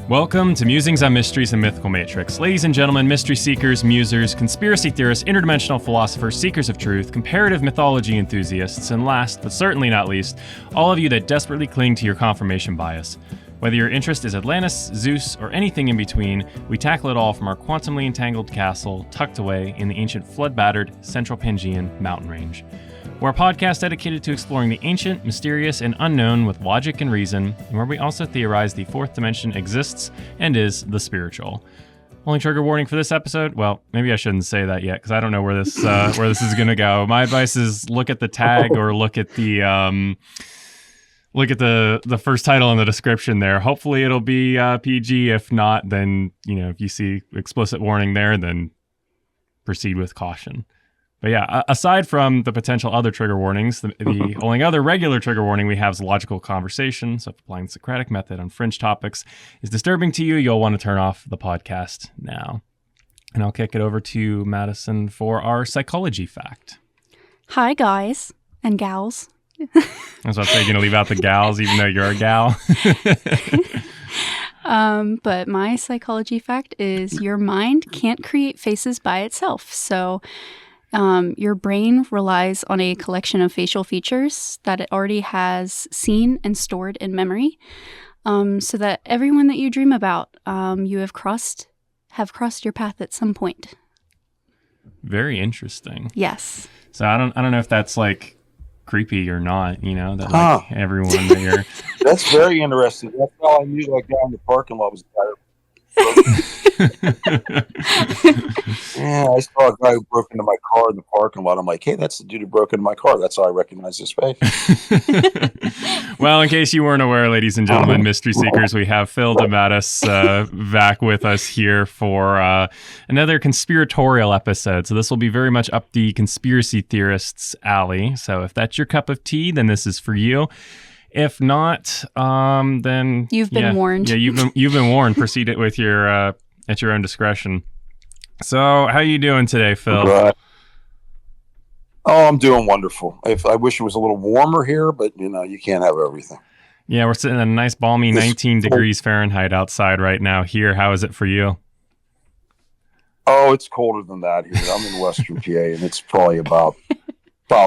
Welcome to Musings on Mysteries and Mythical Matrix. Ladies and gentlemen, mystery seekers, musers, conspiracy theorists, interdimensional philosophers, seekers of truth, comparative mythology enthusiasts, and last, but certainly not least, all of you that desperately cling to your confirmation bias. Whether your interest is Atlantis, Zeus, or anything in between, we tackle it all from our quantumly entangled castle tucked away in the ancient flood-battered Central Pangaean mountain range. We're a podcast dedicated to exploring the ancient, mysterious, and unknown with logic and reason, and where we also theorize the fourth dimension exists and is the spiritual. Only trigger warning for this episode? Well, maybe I shouldn't say that yet, because I don't know where this is going to go. My advice is look at the tag or look at the first title in the description there. Hopefully it'll be PG. If not, then, if you see explicit warning there, then proceed with caution. But yeah, aside from the potential other trigger warnings, the only other regular trigger warning we have is logical conversation. So if applying the Socratic method on fringe topics is disturbing to you, you'll want to turn off the podcast now. And I'll kick it over to Madison for our psychology fact. Hi, guys and gals. I was about to say, you're going to leave out the gals, even though you're a gal. But my psychology fact is your mind can't create faces by itself. So your brain relies on a collection of facial features that it already has seen and stored in memory, so that everyone that you dream about, you have crossed your path at some point. Very interesting. Yes. So I don't know if that's like creepy or not. That like everyone that you're. That's very interesting. That's how I knew that guy in the parking lot was a guy. Yeah, I saw a guy who broke into my car in the parking lot. I'm like, hey, that's the dude who broke into my car. That's how I recognize his face. Well, in case you weren't aware, ladies and gentlemen, mystery seekers, we have Phil DeMattis back with us here for another conspiratorial episode. So this will be very much up the conspiracy theorists' alley. So if that's your cup of tea, then this is for you. If not, then you've been warned. Yeah, you've been warned. Proceed it with your at your own discretion. So, how you doing today, Phil? Right. Oh, I'm doing wonderful. I wish it was a little warmer here, but you can't have everything. Yeah, we're sitting at a nice balmy 19 degrees Fahrenheit outside right now. Here, how is it for you? Oh, it's colder than that here. I'm in Western PA, and it's probably about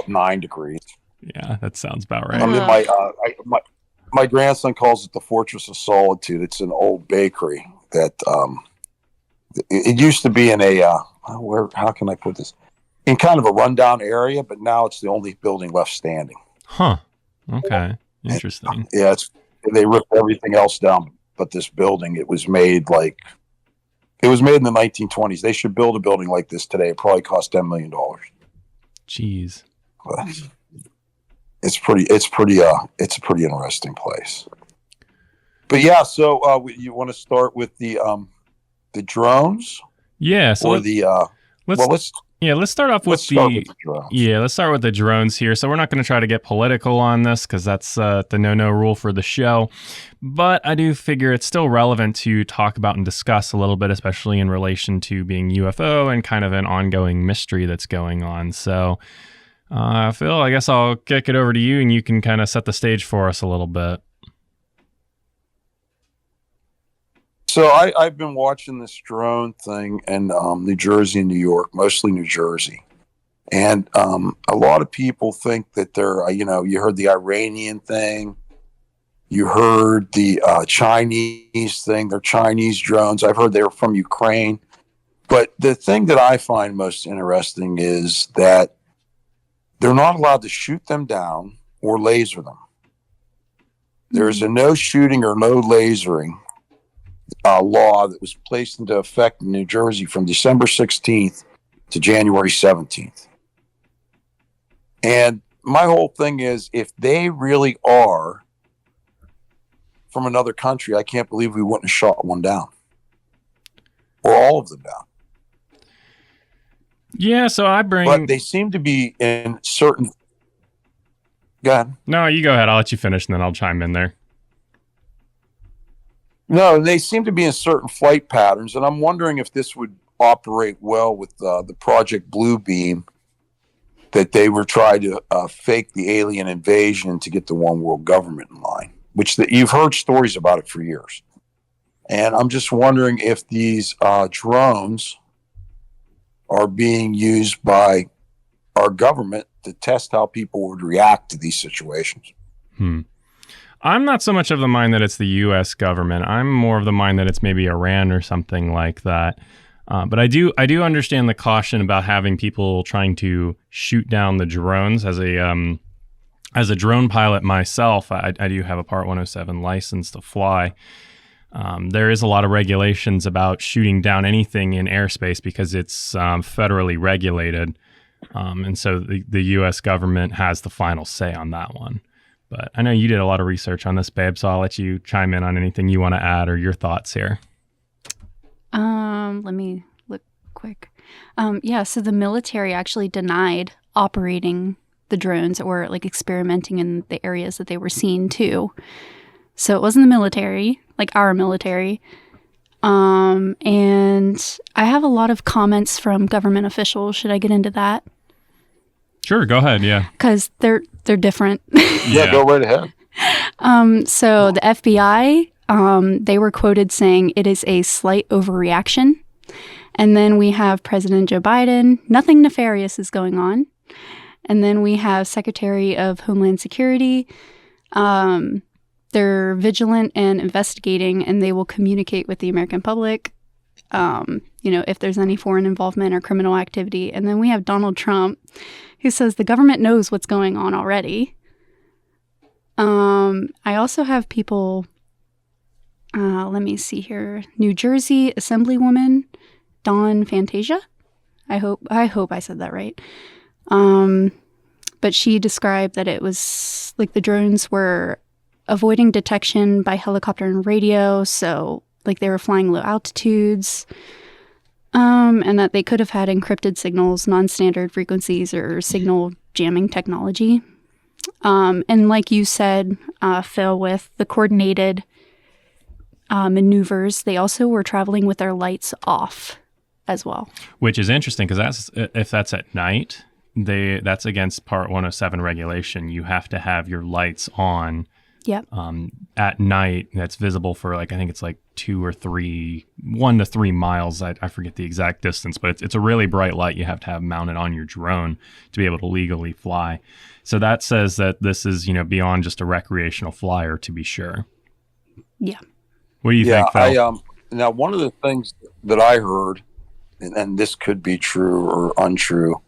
9 degrees. Yeah, that sounds about right. I'm in my grandson calls it the Fortress of Solitude. It's an old bakery that it used to be in a how can I put this? In kind of a rundown area, but now it's the only building left standing. Huh. Okay. Interesting. Yeah, they ripped everything else down, but this building, it was made in the 1920s. They should build a building like this today. It probably cost $10 million. Jeez. But it's a pretty interesting place. But yeah, so you want to start with the drones? Yeah. So let's start off with the drones. Yeah, let's start with the drones here. So we're not going to try to get political on this because that's the no rule for the show. But I do figure it's still relevant to talk about and discuss a little bit, especially in relation to being UFO and kind of an ongoing mystery that's going on. So Phil, I guess I'll kick it over to you and you can kind of set the stage for us a little bit. So I've been watching this drone thing in New Jersey and New York, mostly New Jersey. And a lot of people think that they're, you heard the Iranian thing. You heard the Chinese thing. They're Chinese drones. I've heard they're from Ukraine. But the thing that I find most interesting is that they're not allowed to shoot them down or laser them. There's a no shooting or no lasering law that was placed into effect in New Jersey from December 16th to January 17th. And my whole thing is, if they really are from another country, I can't believe we wouldn't have shot one down. Or all of them down. Yeah, so But they seem to be in certain... Go ahead. No, you go ahead. I'll let you finish, and then I'll chime in there. No, they seem to be in certain flight patterns, and I'm wondering if this would operate well with the Project Bluebeam, that they were trying to fake the alien invasion to get the one world government in line, which you've heard stories about it for years. And I'm just wondering if these drones are being used by our government to test how people would react to these situations. I'm not so much of the mind that it's the U.S. government. I'm more of the mind that it's maybe Iran or something like that. But I do understand the caution about having people trying to shoot down the drones. As a drone pilot myself, I do have a Part 107 license to fly. There is a lot of regulations about shooting down anything in airspace because it's federally regulated. And so the U.S. government has the final say on that one. But I know you did a lot of research on this, babe, so I'll let you chime in on anything you want to add or your thoughts here. Let me look quick. So the military actually denied operating the drones or like experimenting in the areas that they were seen too. So it wasn't the military, like our military. And I have a lot of comments from government officials. Should I get into that? Sure, go ahead, yeah. Because they're different. Yeah, go right ahead. So the FBI, they were quoted saying it is a slight overreaction. And then we have President Joe Biden. Nothing nefarious is going on. And then we have Secretary of Homeland Security. They're vigilant and investigating, and they will communicate with the American public, if there's any foreign involvement or criminal activity. And then we have Donald Trump, who says the government knows what's going on already. I also have people, let me see here, New Jersey Assemblywoman Dawn Fantasia. I hope I said that right. But she described that it was like the drones were avoiding detection by helicopter and radio, so like they were flying low altitudes, and that they could have had encrypted signals, non-standard frequencies, or signal jamming technology. And like you said, Phil, with the coordinated maneuvers, they also were traveling with their lights off as well. Which is interesting because if that's at night, that's against Part 107 regulation. You have to have your lights on. Yep. At night, that's visible for I think it's 1 to 3 miles. I forget the exact distance, but it's a really bright light you have to have mounted on your drone to be able to legally fly. So that says that this is, beyond just a recreational flyer, to be sure. Yeah. What do you think, Phil? Now, one of the things that I heard, and this could be true or untrue,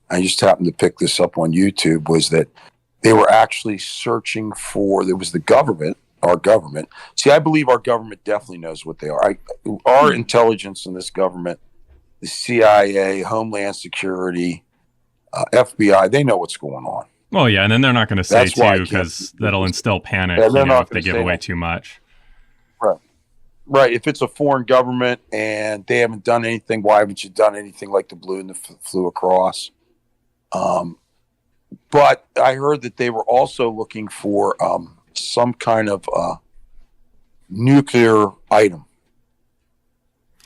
I just happened to pick this up on YouTube, was that they were actually searching for, there was the government, our government. See, I believe our government definitely knows what they are. Our intelligence in this government, the CIA, Homeland Security, FBI, they know what's going on. Well, yeah, and then they're not going to say too, because that'll instill panic if they give away too much. Right. If it's a foreign government and they haven't done anything, why haven't you done anything like the balloon that flew across? But I heard that they were also looking for some kind of nuclear item.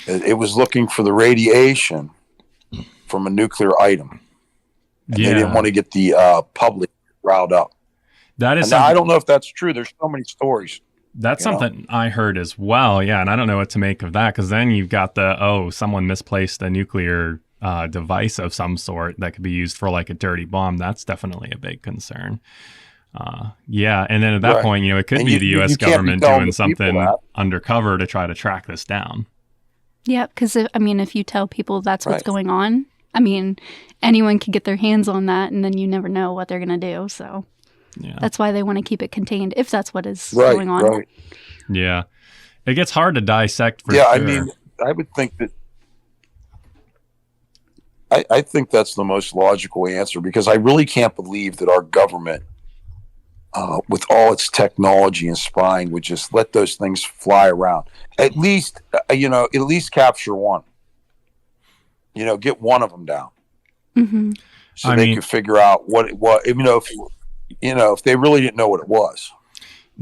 It was looking for the radiation from a nuclear item. And they didn't want to get the public riled up. That is. I don't know if that's true. There's so many stories. That's something I heard as well. Yeah, and I don't know what to make of that, because then you've got someone misplaced a nuclear device of some sort that could be used for a dirty bomb. That's definitely a big concern. Yeah, and then at that point, it could be the U.S. government doing something undercover to try to track this down. Yeah, because if you tell people that's what's going on, anyone could get their hands on that, and then you never know what they're going to do. So that's why they want to keep it contained, if that's what is going on. Right. Yeah, it gets hard to dissect for sure. I would think that. I think that's the most logical answer, because I really can't believe that our government, with all its technology and spying, would just let those things fly around. At least capture one. Get one of them down. Mm-hmm. So they could figure out what if they really didn't know what it was.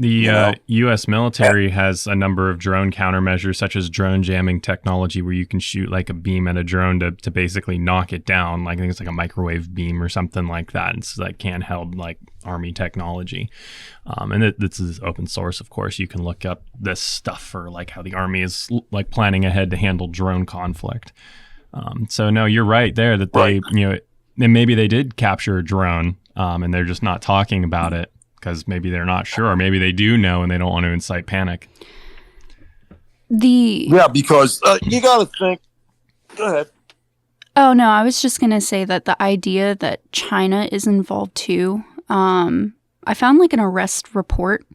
The U.S. military has a number of drone countermeasures, such as drone jamming technology, where you can shoot like a beam at a drone to basically knock it down. Like I think it's like a microwave beam or something like that. It's like handheld like Army technology. And this is open source, of course. You can look up this stuff for like how the Army is like planning ahead to handle drone conflict. So no, you're right there that they, and maybe they did capture a drone and they're just not talking about it because maybe they're not sure, or maybe they do know and they don't want to incite panic. Because you got to think. Go ahead. Oh, no, I was just going to say that the idea that China is involved too, I found like an arrest report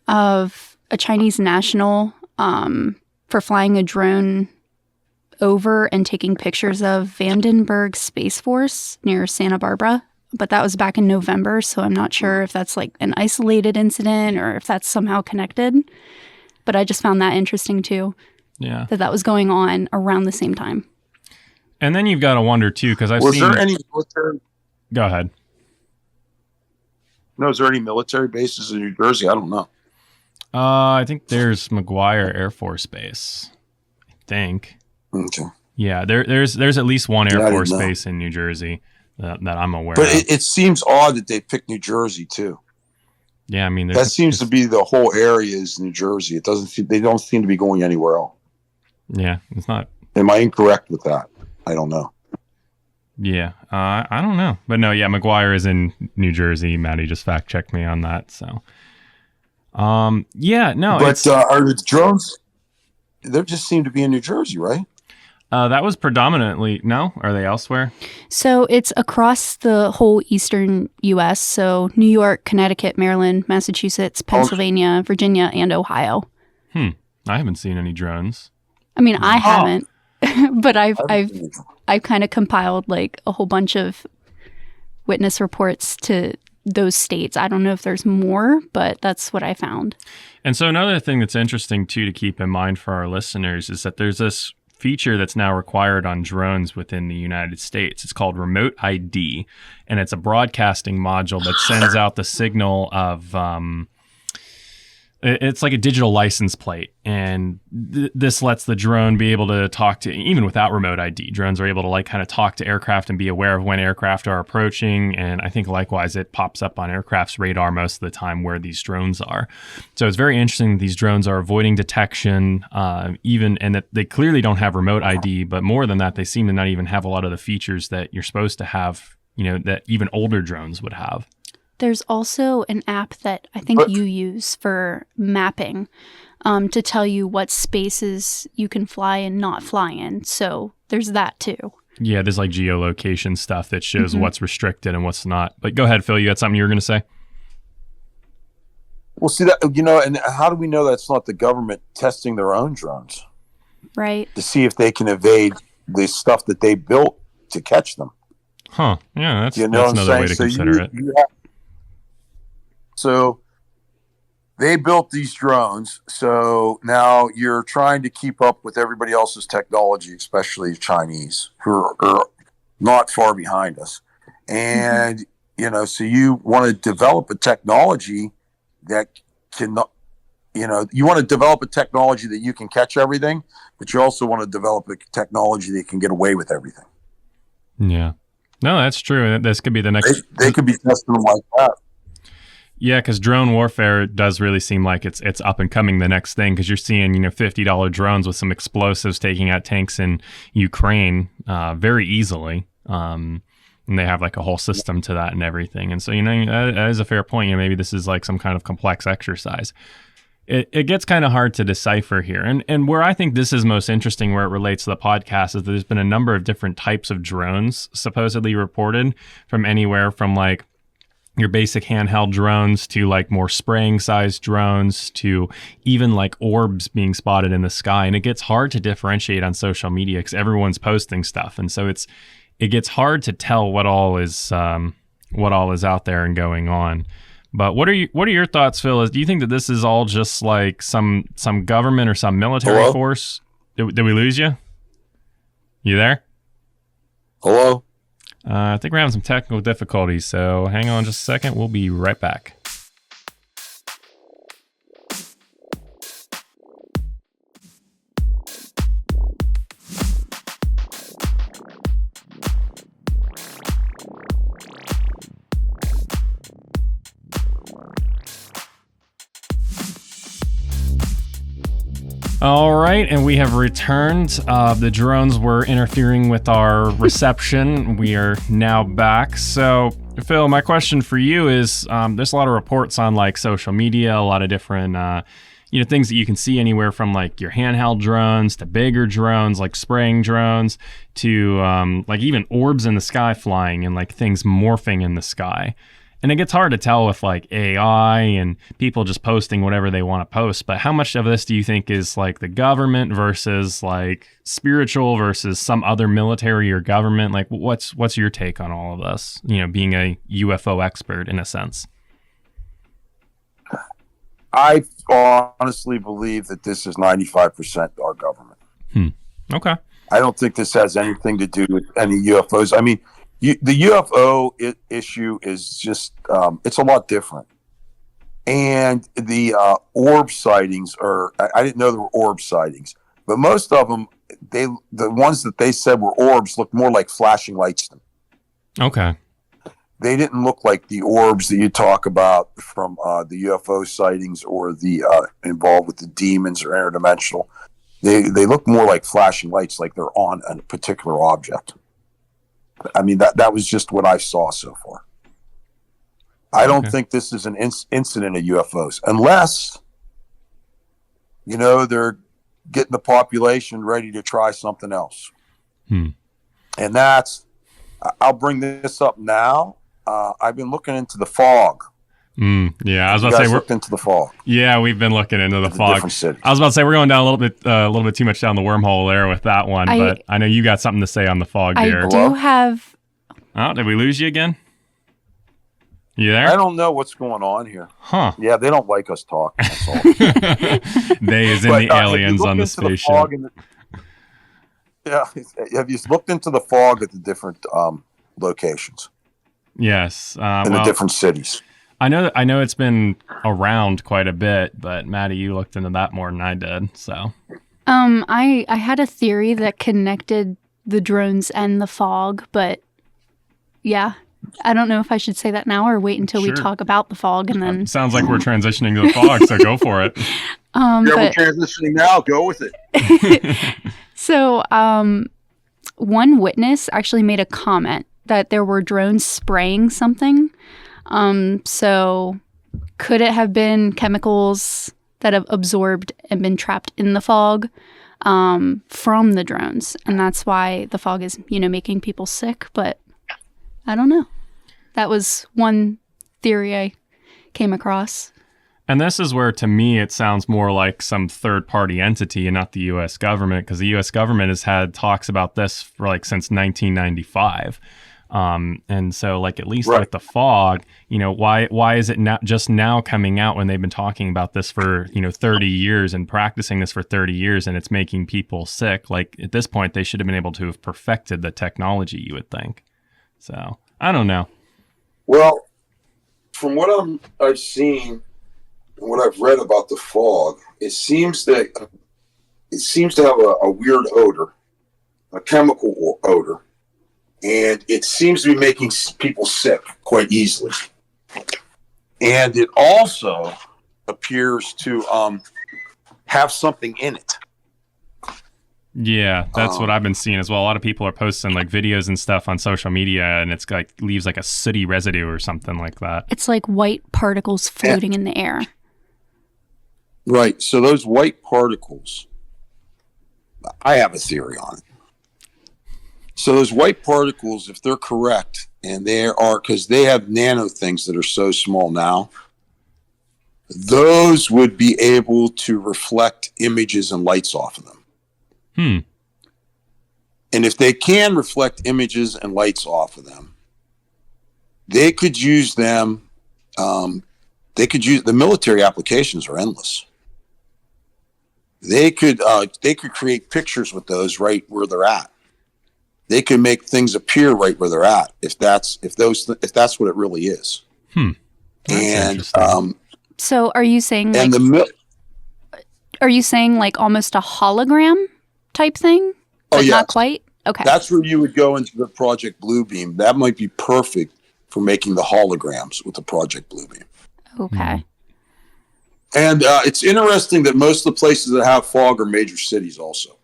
of a Chinese national for flying a drone over and taking pictures of Vandenberg Space Force near Santa Barbara. But that was back in November, so I'm not sure if that's like an isolated incident or if that's somehow connected. But I just found that interesting too. Yeah. That was going on around the same time. And then you've got to wonder too, because Was there any military? Go ahead. No, is there any military bases in New Jersey? I don't know. I think there's McGuire Air Force Base. I think. Okay. Yeah, there's at least one Air Force base in New Jersey that I'm aware of. But it seems odd that they picked New Jersey too. Yeah, I mean that seems to be the whole area is New Jersey. They don't seem to be going anywhere else. Yeah, it's not. Am I incorrect with that? I don't know. Yeah, I don't know, but no, yeah, McGuire is in New Jersey. Maddie just fact checked me on that. So, yeah, no, but are the drones? They just seem to be in New Jersey, right? That was predominantly, no? Are they elsewhere? So it's across the whole eastern U.S. So New York, Connecticut, Maryland, Massachusetts, Pennsylvania, Virginia, and Ohio. I haven't seen any drones. I mean, I haven't, but I've kind of compiled like a whole bunch of witness reports to those states. I don't know if there's more, but that's what I found. And so another thing that's interesting too to keep in mind for our listeners is that there's this feature that's now required on drones within the United States. It's called Remote ID, and it's a broadcasting module that sends out the signal of it's like a digital license plate, and this lets the drone be able to talk to, even without remote ID, drones are able to like kind of talk to aircraft and be aware of when aircraft are approaching. And I think likewise, it pops up on aircraft's radar most of the time where these drones are. So it's very interesting that these drones are avoiding detection, and that they clearly don't have remote ID, but more than that, they seem to not even have a lot of the features that you're supposed to have, that even older drones would have. There's also an app that I think you use for mapping to tell you what spaces you can fly and not fly in. So there's that too. Yeah, there's like geolocation stuff that shows what's restricted and what's not. But go ahead, Phil. You had something you were going to say? Well, see that, and how do we know that's not the government testing their own drones? Right. To see if they can evade the stuff that they built to catch them. Huh. Yeah, that's another way to consider it. So they built these drones. So now you're trying to keep up with everybody else's technology, especially Chinese, who are not far behind us. And, so you want to develop a technology that can, you want to develop a technology that you can catch everything, but you also want to develop a technology that can get away with everything. Yeah. No, that's true. This could be the next. They could be testing them like that. Yeah, because drone warfare does really seem like it's up and coming the next thing, because you're seeing $50 drones with some explosives taking out tanks in Ukraine very easily, and they have like a whole system to that and everything. And so that is a fair point. Maybe this is like some kind of complex exercise. It gets kind of hard to decipher here, and where I think this is most interesting, where it relates to the podcast, is that there's been a number of different types of drones supposedly reported, from anywhere from like your basic handheld drones to like more spraying sized drones to even like orbs being spotted in the sky. And it gets hard to differentiate on social media because everyone's posting stuff. And so it gets hard to tell what all is out there and going on. But what are your thoughts, Phil? Do you think that this is all just like some government or some military force? Did we lose you? You there? Hello? I think we're having some technical difficulties, so hang on just a second. We'll be right back. All right, and we have returned. The drones were interfering with our reception. We are now back. So, Phil, my question for you is, there's a lot of reports on like social media, a lot of different, things that you can see anywhere from like your handheld drones to bigger drones, like spraying drones, to like even orbs in the sky flying and like things morphing in the sky. And it gets hard to tell with like AI and people just posting whatever they want to post. But how much of this do you think is like the government versus like spiritual versus some other military or government? Like what's your take on all of this? Being a UFO expert in a sense. I honestly believe that this is 95% our government. Okay. I don't think this has anything to do with any UFOs. I mean, the UFO issue is just, it's a lot different. And the orb sightings I didn't know there were orb sightings, but most of them, the ones that they said were orbs looked more like flashing lights to me. Okay. They didn't look like the orbs that you talk about from the UFO sightings or the involved with the demons or interdimensional. They look more like flashing lights, like they're on a particular object. I mean, that was just what I saw so far. I don't think this is an incident of UFOs, unless, they're getting the population ready to try something else. And I'll bring this up now. I've been looking into the fog. Yeah, I was about to say we're looking into the fog. Yeah, we've been looking into the fog. Different cities. I was about to say we're going down a little bit too much down the wormhole there with that one, but I know you got something to say on the fog, dear. I do have. Oh, did we lose you again? You there? I don't know what's going on here. Huh? Yeah, they don't like us talking. That's all. They is in the aliens on the spaceship. Have you looked into the fog at the different locations? Yes, in the different cities. I know it's been around quite a bit, but Maddie, you looked into that more than I did. So, I had a theory that connected the drones and the fog, but yeah, I don't know if I should say that now or wait until we talk about the fog and then. Sounds like we're transitioning to the fog, so go for it. We're transitioning now. Go with it. So, one witness actually made a comment that there were drones spraying something. So could it have been chemicals that have absorbed and been trapped in the fog from the drones? And that's why the fog is, making people sick. But I don't know. That was one theory I came across. And this is where, to me, it sounds more like some third-party entity and not the U.S. government, because the U.S. government has had talks about this for since 1995. And so at least with the fog, why is it not just now coming out when they've been talking about this for, 30 years and practicing this for 30 years and it's making people sick? At this point, they should have been able to have perfected the technology, you would think. So I don't know. Well, from what I've seen and what I've read about the fog, it seems to have a weird odor, a chemical odor. And it seems to be making people sick quite easily. And it also appears to have something in it. Yeah, that's what I've been seeing as well. A lot of people are posting videos and stuff on social media, and it's leaves a sooty residue or something like that. It's like white particles floating in the air. Right. So those white particles, I have a theory on it. So those white particles, if they're correct, and because they have nano things that are so small now, those would be able to reflect images and lights off of them. And if they can reflect images and lights off of them, they could use them. The military applications are endless. They could create pictures with those right where they're at. They can make things appear right where they're at if that's what it really is. That's and so are you saying are you saying almost a hologram type thing? But not quite? Okay. That's where you would go into the Project Bluebeam. That might be perfect for making the holograms with the Project Bluebeam. Okay. And it's interesting that most of the places that have fog are major cities also.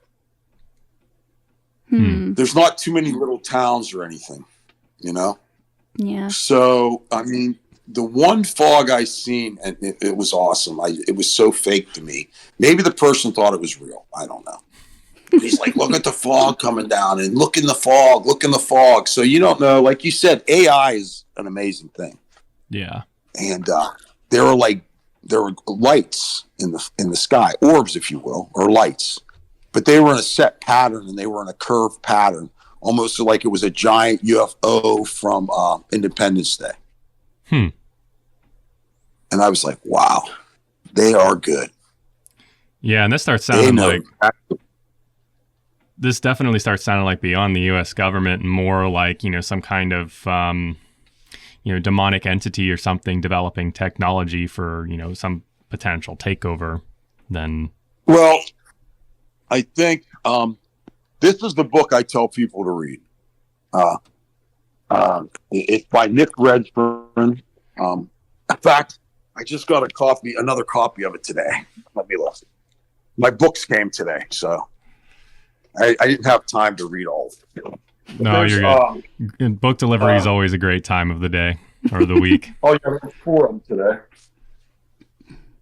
There's not too many little towns or anything, you know? Yeah. So, I mean, the one fog I seen, and it was awesome. It was so fake to me. Maybe the person thought it was real. I don't know. He's like, look at the fog coming down and look in the fog, look in the fog. So you don't know, like you said, AI is an amazing thing. Yeah. And there were lights in the sky, orbs, if you will, or lights. But they were in a set pattern and they were in a curved pattern, almost like it was a giant UFO from Independence Day. And I was like, wow, they are good. Yeah, and this starts sounding like this definitely starts sounding like beyond the U.S. government and more like, you know, some kind of demonic entity or something developing technology for, you know, some potential takeover. Then, well, I think this is the book I tell people to read. It's by Nick Redfern. In fact, I just got another copy of it today. Let me look. My books came today, so I didn't have time to read all of it. No, you're good. Book delivery is always a great time of the day or the week. Oh, yeah, there's 4 of them today.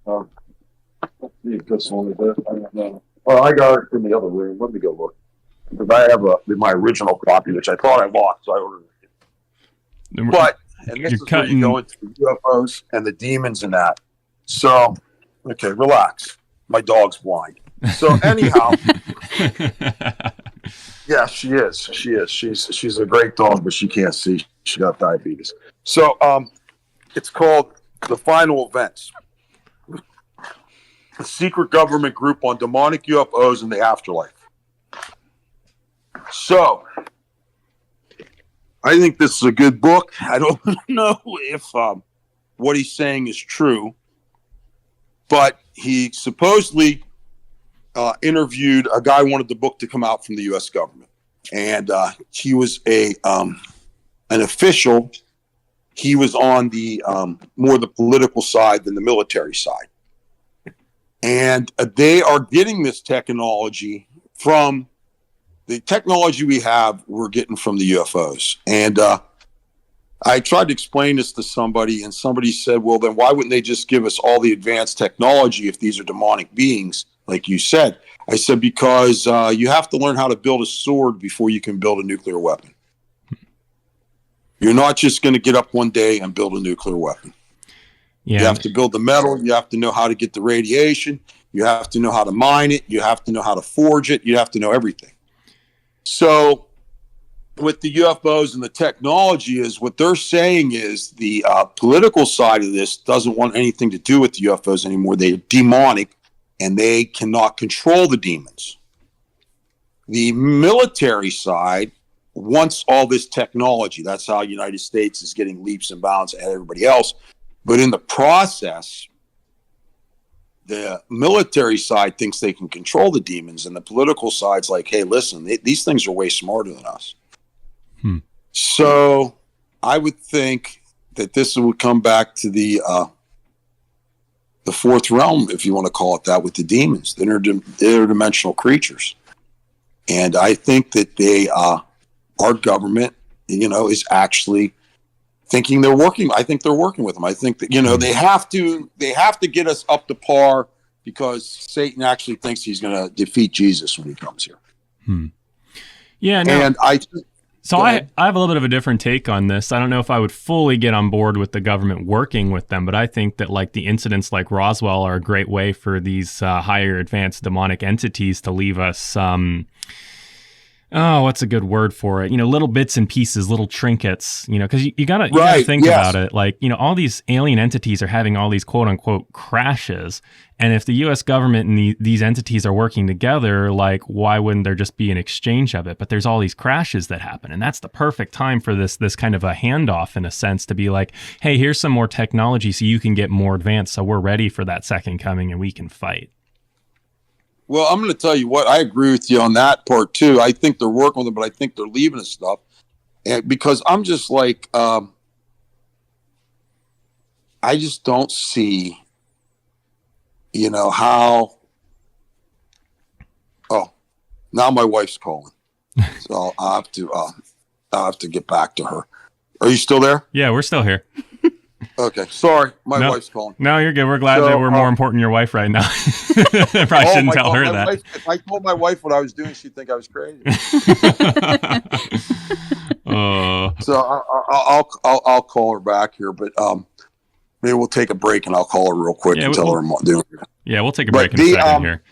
Let's see if this one is it. I don't know. Oh, I got it from the other room. Let me go look. Because I have my original copy, which I thought I lost, so I ordered it. But, and this is where you go into the UFOs and the demons and that. So, okay, relax. My dog's blind. So anyhow, yeah, she is. She's a great dog, but she can't see. She got diabetes. So it's called The Final Events. A secret government group on demonic UFOs and the afterlife. So I think this is a good book. I don't know if what he's saying is true, but he supposedly interviewed a guy who wanted the book to come out from the U.S. government, and he was an official. He was on the more the political side than the military side, and they are getting this technology from the technology we have. We're getting from the UFOs, and I tried to explain this to somebody, and somebody said, "Well, then why wouldn't they just give us all the advanced technology if these are demonic beings?" Like you said. I said, because you have to learn how to build a sword before you can build a nuclear weapon. You're not just going to get up one day and build a nuclear weapon. Yeah. You have to build the metal. You have to know how to get the radiation. You have to know how to mine it. You have to know how to forge it. You have to know everything. So with the UFOs and the technology is what they're saying is the political side of this doesn't want anything to do with the UFOs anymore. They're demonic. And they cannot control the demons. The military side wants all this technology. That's how the United States is getting leaps and bounds ahead of everybody else. But in the process, the military side thinks they can control the demons, and the political side's like, hey, listen, these things are way smarter than us. So I would think that this would come back to the fourth realm, if you want to call it that, with the demons, the interdimensional creatures. And I think that our government, is actually thinking they're working. I think they're working with them. I think that, they have to get us up to par because Satan actually thinks he's going to defeat Jesus when he comes here. Yeah. No. And So I have a little bit of a different take on this. I don't know if I would fully get on board with the government working with them, but I think that like the incidents like Roswell are a great way for these higher advanced demonic entities to leave us, what's a good word for it? Little bits and pieces, little trinkets, because you gotta think about it. Like, all these alien entities are having all these quote unquote crashes. And if the U.S. government and these entities are working together, like, why wouldn't there just be an exchange of it? But there's all these crashes that happen. And that's the perfect time for this kind of a handoff, in a sense, to be like, hey, here's some more technology so you can get more advanced. So we're ready for that second coming and we can fight. Well, I'm going to tell you what, I agree with you on that part too. I think they're working with it, but I think they're leaving us stuff. And because I'm just like, I just don't see how. Oh, now my wife's calling, so I'll have to get back to her. Are you still there? Yeah, we're still here. Okay, sorry, my wife's calling. No, you're good. We're glad that we're more important than your wife right now. I probably shouldn't tell her that. If I told my wife what I was doing, she'd think I was crazy. So I'll call her back here, but maybe we'll take a break and I'll call her real quick and tell her I'm doing it. Yeah, we'll take a break in a second here.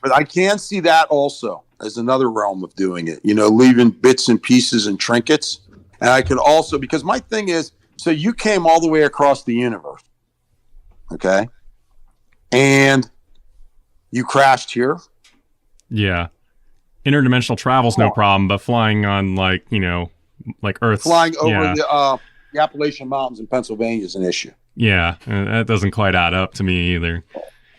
But I can see that also as another realm of doing it. Leaving bits and pieces and trinkets, and I could also, because my thing is. So you came all the way across the universe, okay? And you crashed here? Yeah. Interdimensional travel's no problem, but flying on like Earth's... Flying over the Appalachian Mountains in Pennsylvania is an issue. Yeah, that doesn't quite add up to me either.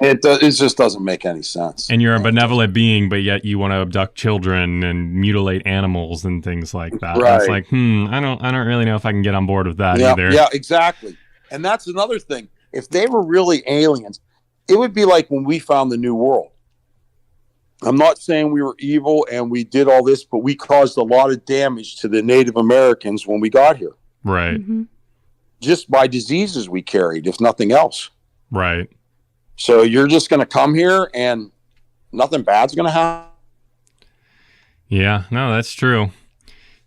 It just doesn't make any sense. And you're a benevolent being, but yet you want to abduct children and mutilate animals and things like that. Right. It's like, I don't really know if I can get on board with that either. Yeah, exactly. And that's another thing. If they were really aliens, it would be like when we found the New World. I'm not saying we were evil and we did all this, but we caused a lot of damage to the Native Americans when we got here. Right. Mm-hmm. Just by diseases we carried, if nothing else. Right. So you're just going to come here and nothing bad's going to happen? Yeah, no, that's true.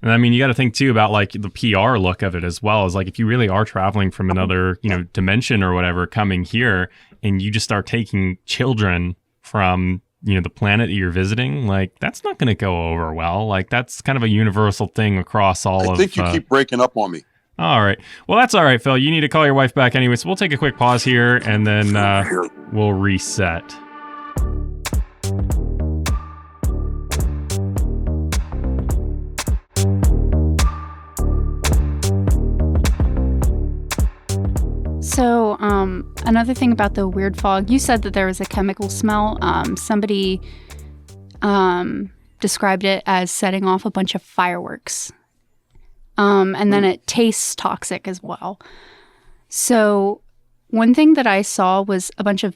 And I mean, you got to think too about like the PR look of it as well. Is like if you really are traveling from another, dimension or whatever, coming here and you just start taking children from, the planet that you're visiting, like that's not going to go over well. Like that's kind of a universal thing across all of... I think you keep breaking up on me. All right. Well, that's all right, Phil. You need to call your wife back anyway. So we'll take a quick pause here and then we'll reset. So, another thing about the weird fog, you said that there was a chemical smell. Somebody described it as setting off a bunch of fireworks. And then it tastes toxic as well. So one thing that I saw was a bunch of,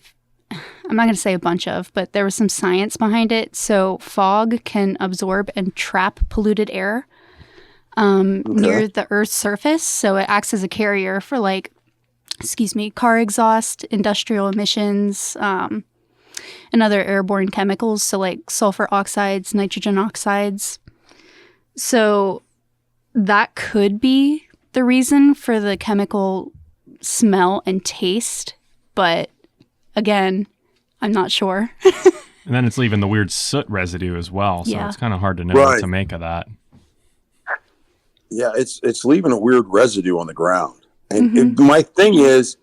I'm not going to say a bunch of, but there was some science behind it. So fog can absorb and trap polluted air near the Earth's surface. So it acts as a carrier for car exhaust, industrial emissions, and other airborne chemicals. So like sulfur oxides, nitrogen oxides. So that could be the reason for the chemical smell and taste, but again, I'm not sure. And then it's leaving the weird soot residue as well, so it's kind of hard to know what to make of that. Yeah, it's leaving a weird residue on the ground. And my thing is,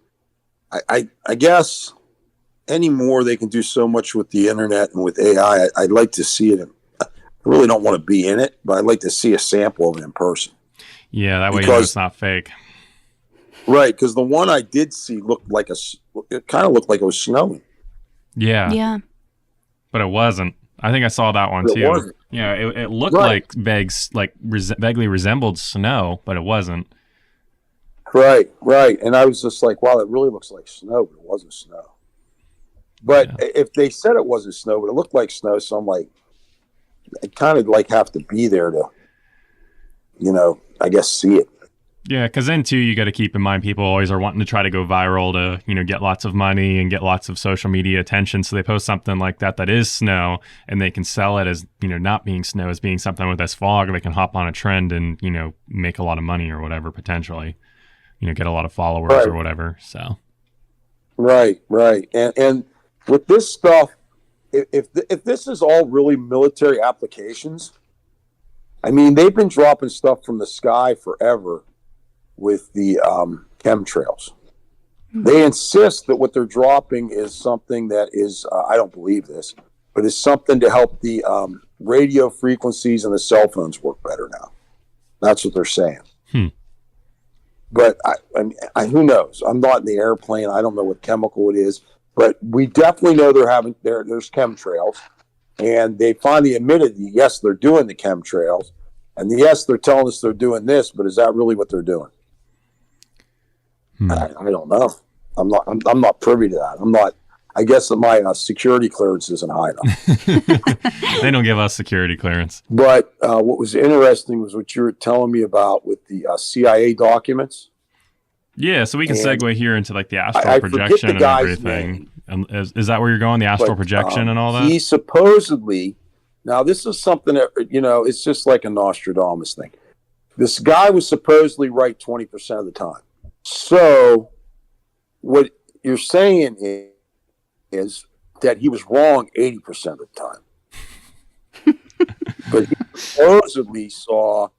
I guess anymore they can do so much with the internet and with AI. I'd like to see it. I really don't want to be in it, but I'd like to see a sample of it in person. Yeah, that way you know it's not fake. Right, because the one I did see it kind of looked like it was snowing. Yeah. But it wasn't. I think I saw that one too. Wasn't. Yeah, it looked like vaguely resembled snow, but it wasn't. Right. And I was just like, wow, it really looks like snow, but it wasn't snow. But if they said it wasn't snow, but it looked like snow, so I'm like, I kind of have to be there to, I guess, see it. Yeah, because then too, you got to keep in mind people always are wanting to try to go viral to, get lots of money and get lots of social media attention. So they post something like that is snow, and they can sell it as, not being snow, as being something with this fog. They can hop on a trend and, make a lot of money or whatever, potentially, get a lot of followers or whatever. So. Right. And with this stuff, if this is all really military applications, I mean, they've been dropping stuff from the sky forever with the chemtrails. They insist that what they're dropping is something that is, I don't believe this, but is something to help the radio frequencies and the cell phones work better now. That's what they're saying. But I who knows? I'm not in the airplane. I don't know what chemical it is. But we definitely know there's chemtrails, and they finally admitted, yes, they're doing the chemtrails, and yes, they're telling us they're doing this, but is that really what they're doing? I don't know. I'm not privy to that. I guess that my security clearance isn't high enough. They don't give us security clearance. But what was interesting was what you were telling me about with the CIA documents. Yeah, so we can And segue here into like the astral I forget projection the and guy's everything. Is that where you're going? The astral projection and all that? He supposedly, now this is something that, it's just like a Nostradamus thing. This guy was supposedly right 20% of the time. So what you're saying is that he was wrong 80% of the time. But he supposedly saw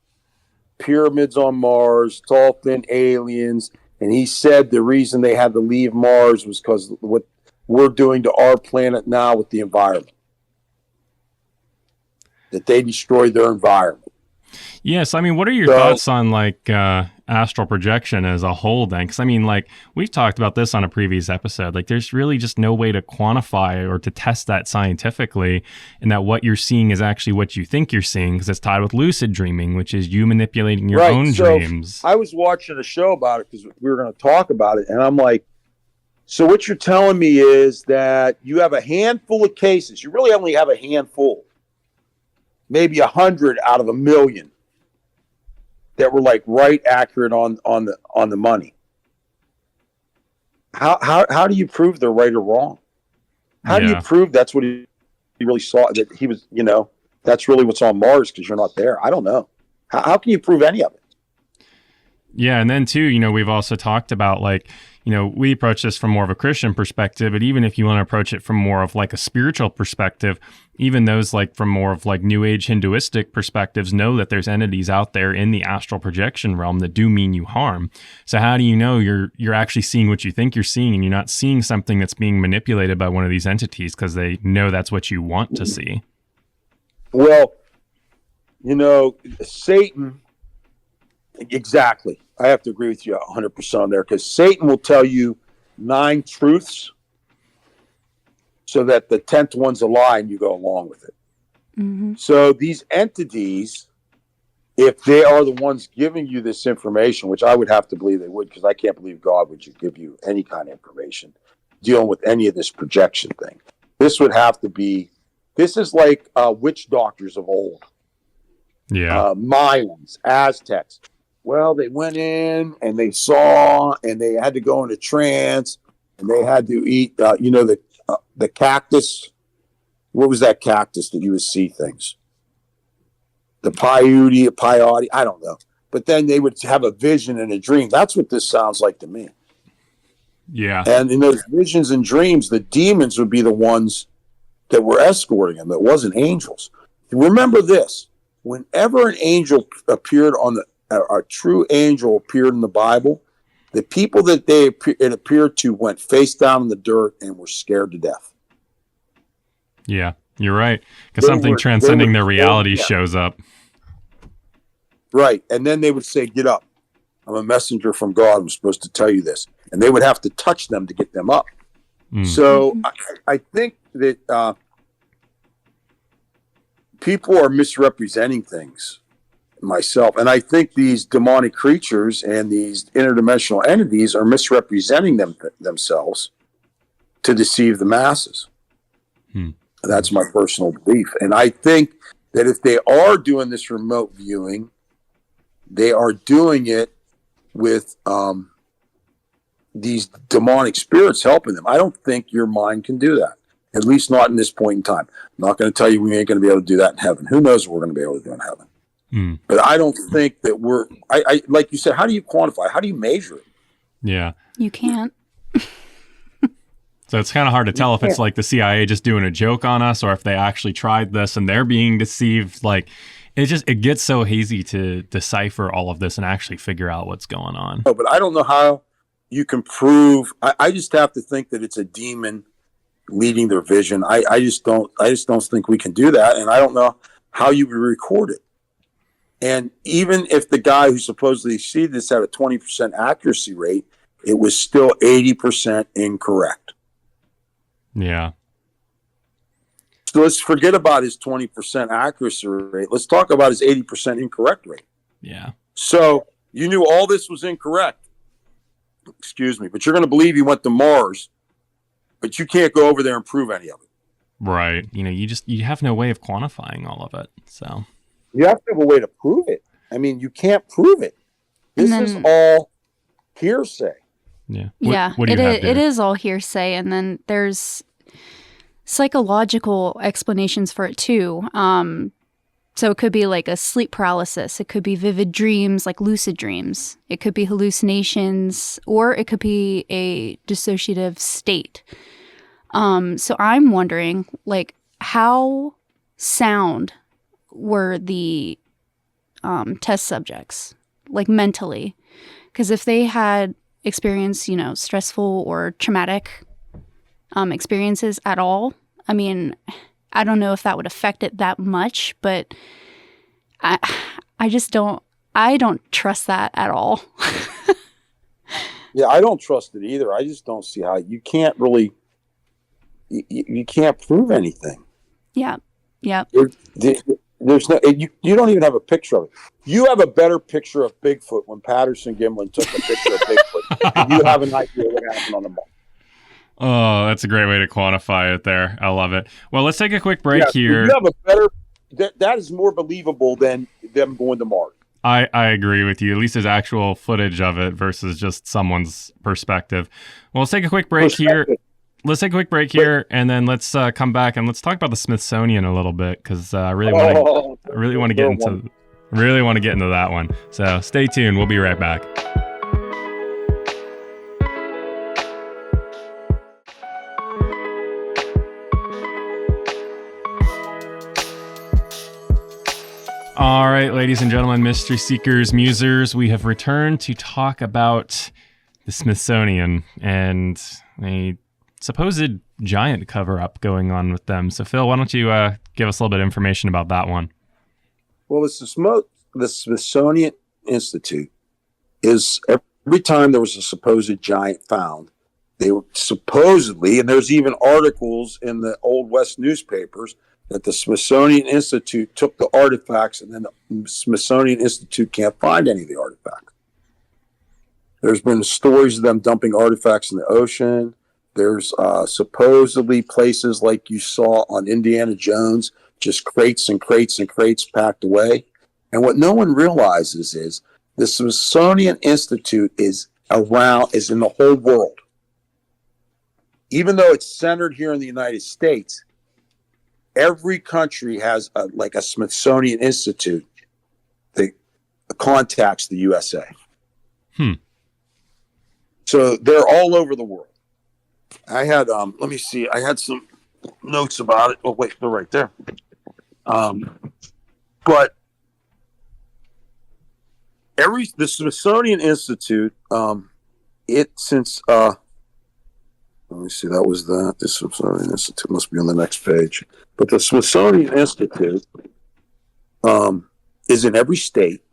pyramids on Mars, tall, thin aliens, and he said the reason they had to leave Mars was because what we're doing to our planet now with the environment. That they destroyed their environment. Yes, I mean, what are your thoughts on like astral projection as a whole then? Because I mean, like we've talked about this on a previous episode. Like there's really just no way to quantify or to test that scientifically, and that what you're seeing is actually what you think you're seeing, because it's tied with lucid dreaming, which is you manipulating your own dreams. I was watching a show about it because we were going to talk about it, and I'm like, so what you're telling me is that you have a handful of cases. You really only have a handful, maybe 100 out of 1,000,000 that were like right accurate on the money. How do you prove they're right or wrong? How do you prove that's what he really saw, that he was, that's really what's on Mars because you're not there? I don't know. How can you prove any of it? Yeah, and then too, we've also talked about like, we approach this from more of a Christian perspective, but even if you want to approach it from more of like a spiritual perspective, even those like from more of like New Age Hinduistic perspectives know that there's entities out there in the astral projection realm that do mean you harm. So how do you know you're actually seeing what you think you're seeing, and you're not seeing something that's being manipulated by one of these entities because they know that's what you want to see? Well, Satan, exactly. I have to agree with you 100% on there, because Satan will tell you 9 truths so that the 10th one's a lie and you go along with it. Mm-hmm. So these entities, if they are the ones giving you this information, which I would have to believe they would, because I can't believe God would give you any kind of information dealing with any of this projection thing. This would have to be, this is like witch doctors of old. Yeah. Mayans, Aztecs. Well, they went in and they saw, and they had to go into trance, and they had to eat, the cactus. What was that cactus that you would see things? The peyote, I don't know. But then they would have a vision and a dream. That's what this sounds like to me. Yeah. And in those visions and dreams, the demons would be the ones that were escorting them. It wasn't angels. Remember this. Whenever an angel appeared a true angel appeared in the Bible, the people that it appeared to went face down in the dirt and were scared to death. Yeah, you're right. Because something transcending their reality shows up. Right. And then they would say, get up. I'm a messenger from God. I'm supposed to tell you this. And they would have to touch them to get them up. Mm. So I think that people are misrepresenting things, myself. And I think these demonic creatures and these interdimensional entities are misrepresenting themselves to deceive the masses. That's my personal belief. And I think that if they are doing this remote viewing, they are doing it with these demonic spirits helping them. I don't think your mind can do that, at least not in this point in time. I'm not going to tell you we ain't going to be able to do that in heaven. Who knows what we're going to be able to do in heaven. But I don't think that I like you said, how do you quantify? How do you measure it? Yeah. You can't. So it's kind of hard to tell if it's like the CIA just doing a joke on us, or if they actually tried this and they're being deceived. Like it gets so hazy to decipher all of this and actually figure out what's going on. Oh, but I don't know how you can prove. I just have to think that it's a demon leading their vision. I just don't think we can do that. And I don't know how you would record it. And even if the guy who supposedly see this had a 20% accuracy rate, it was still 80% incorrect. Yeah. So let's forget about his 20% accuracy rate. Let's talk about his 80% incorrect rate. Yeah. So you knew all this was incorrect. Excuse me. But you're going to believe he went to Mars but you can't go over there and prove any of it. Right. You have no way of quantifying all of it. So you have to have a way to prove it. I mean, you can't prove it. This is all hearsay. Yeah. What do you have there? It is all hearsay. And then there's psychological explanations for it too. So it could be like a sleep paralysis. It could be vivid dreams, like lucid dreams. It could be hallucinations, or it could be a dissociative state. So I'm wondering, like, how sound were the test subjects, like mentally? Because if they had experienced, stressful or traumatic experiences at all, I mean, I don't know if that would affect it that much, but I just don't trust that at all. Yeah, I don't trust it either. I just don't see how you can't really, you can't prove anything. Yeah. Yeah. There's no, you don't even have a picture of it. You have a better picture of Bigfoot when Patterson Gimlin took a picture of Bigfoot. And you have an idea what happened on the mall. Oh, that's a great way to quantify it there. I love it. Well, let's take a quick break here. You have a better, that is more believable than them going to Mars. I agree with you. At least there's actual footage of it versus just someone's perspective. Well, let's take a quick break here. And then let's come back and let's talk about the Smithsonian a little bit, because I really want to get into that one. So stay tuned. We'll be right back. All right, ladies and gentlemen, mystery seekers, musers, we have returned to talk about the Smithsonian and a supposed giant cover-up going on with them. So, Phil, why don't you give us a little bit of information about that one? Well, the Smithsonian Institute is, every time there was a supposed giant found, they were supposedly, and there's even articles in the Old West newspapers, that the Smithsonian Institute took the artifacts, and then the Smithsonian Institute can't find any of the artifacts. There's been stories of them dumping artifacts in the ocean. There's supposedly places like you saw on Indiana Jones, just crates and crates and crates packed away. And what no one realizes is the Smithsonian Institute is in the whole world. Even though it's centered here in the United States, every country has a Smithsonian Institute that contacts the USA. So they're all over the world. I had, let me see, I had some notes about it. Oh, wait, they're right there. But the Smithsonian Institute, let me see, that was that. The Smithsonian Institute must be on the next page. But the Smithsonian Institute is in every state,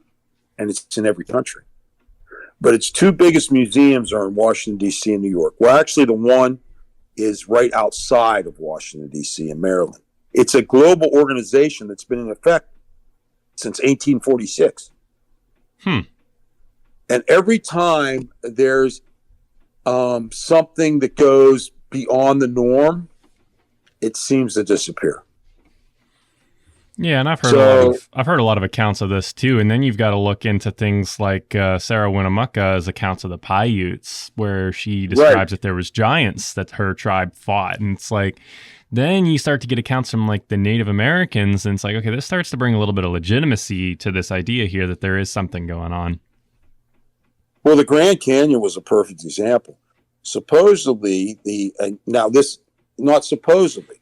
and it's in every country. But its two biggest museums are in Washington, D.C. and New York. Well, actually, the one is right outside of Washington, D.C. in Maryland. It's a global organization that's been in effect since 1846. And every time there's something that goes beyond the norm, it seems to disappear. Yeah, and I've heard a lot of accounts of this too. And then you've got to look into things like Sarah Winnemucca's accounts of the Paiutes, where she describes that there was giants that her tribe fought, and it's like, then you start to get accounts from like the Native Americans, and it's like, okay, this starts to bring a little bit of legitimacy to this idea here that there is something going on. Well, the Grand Canyon was a perfect example. Supposedly, not supposedly,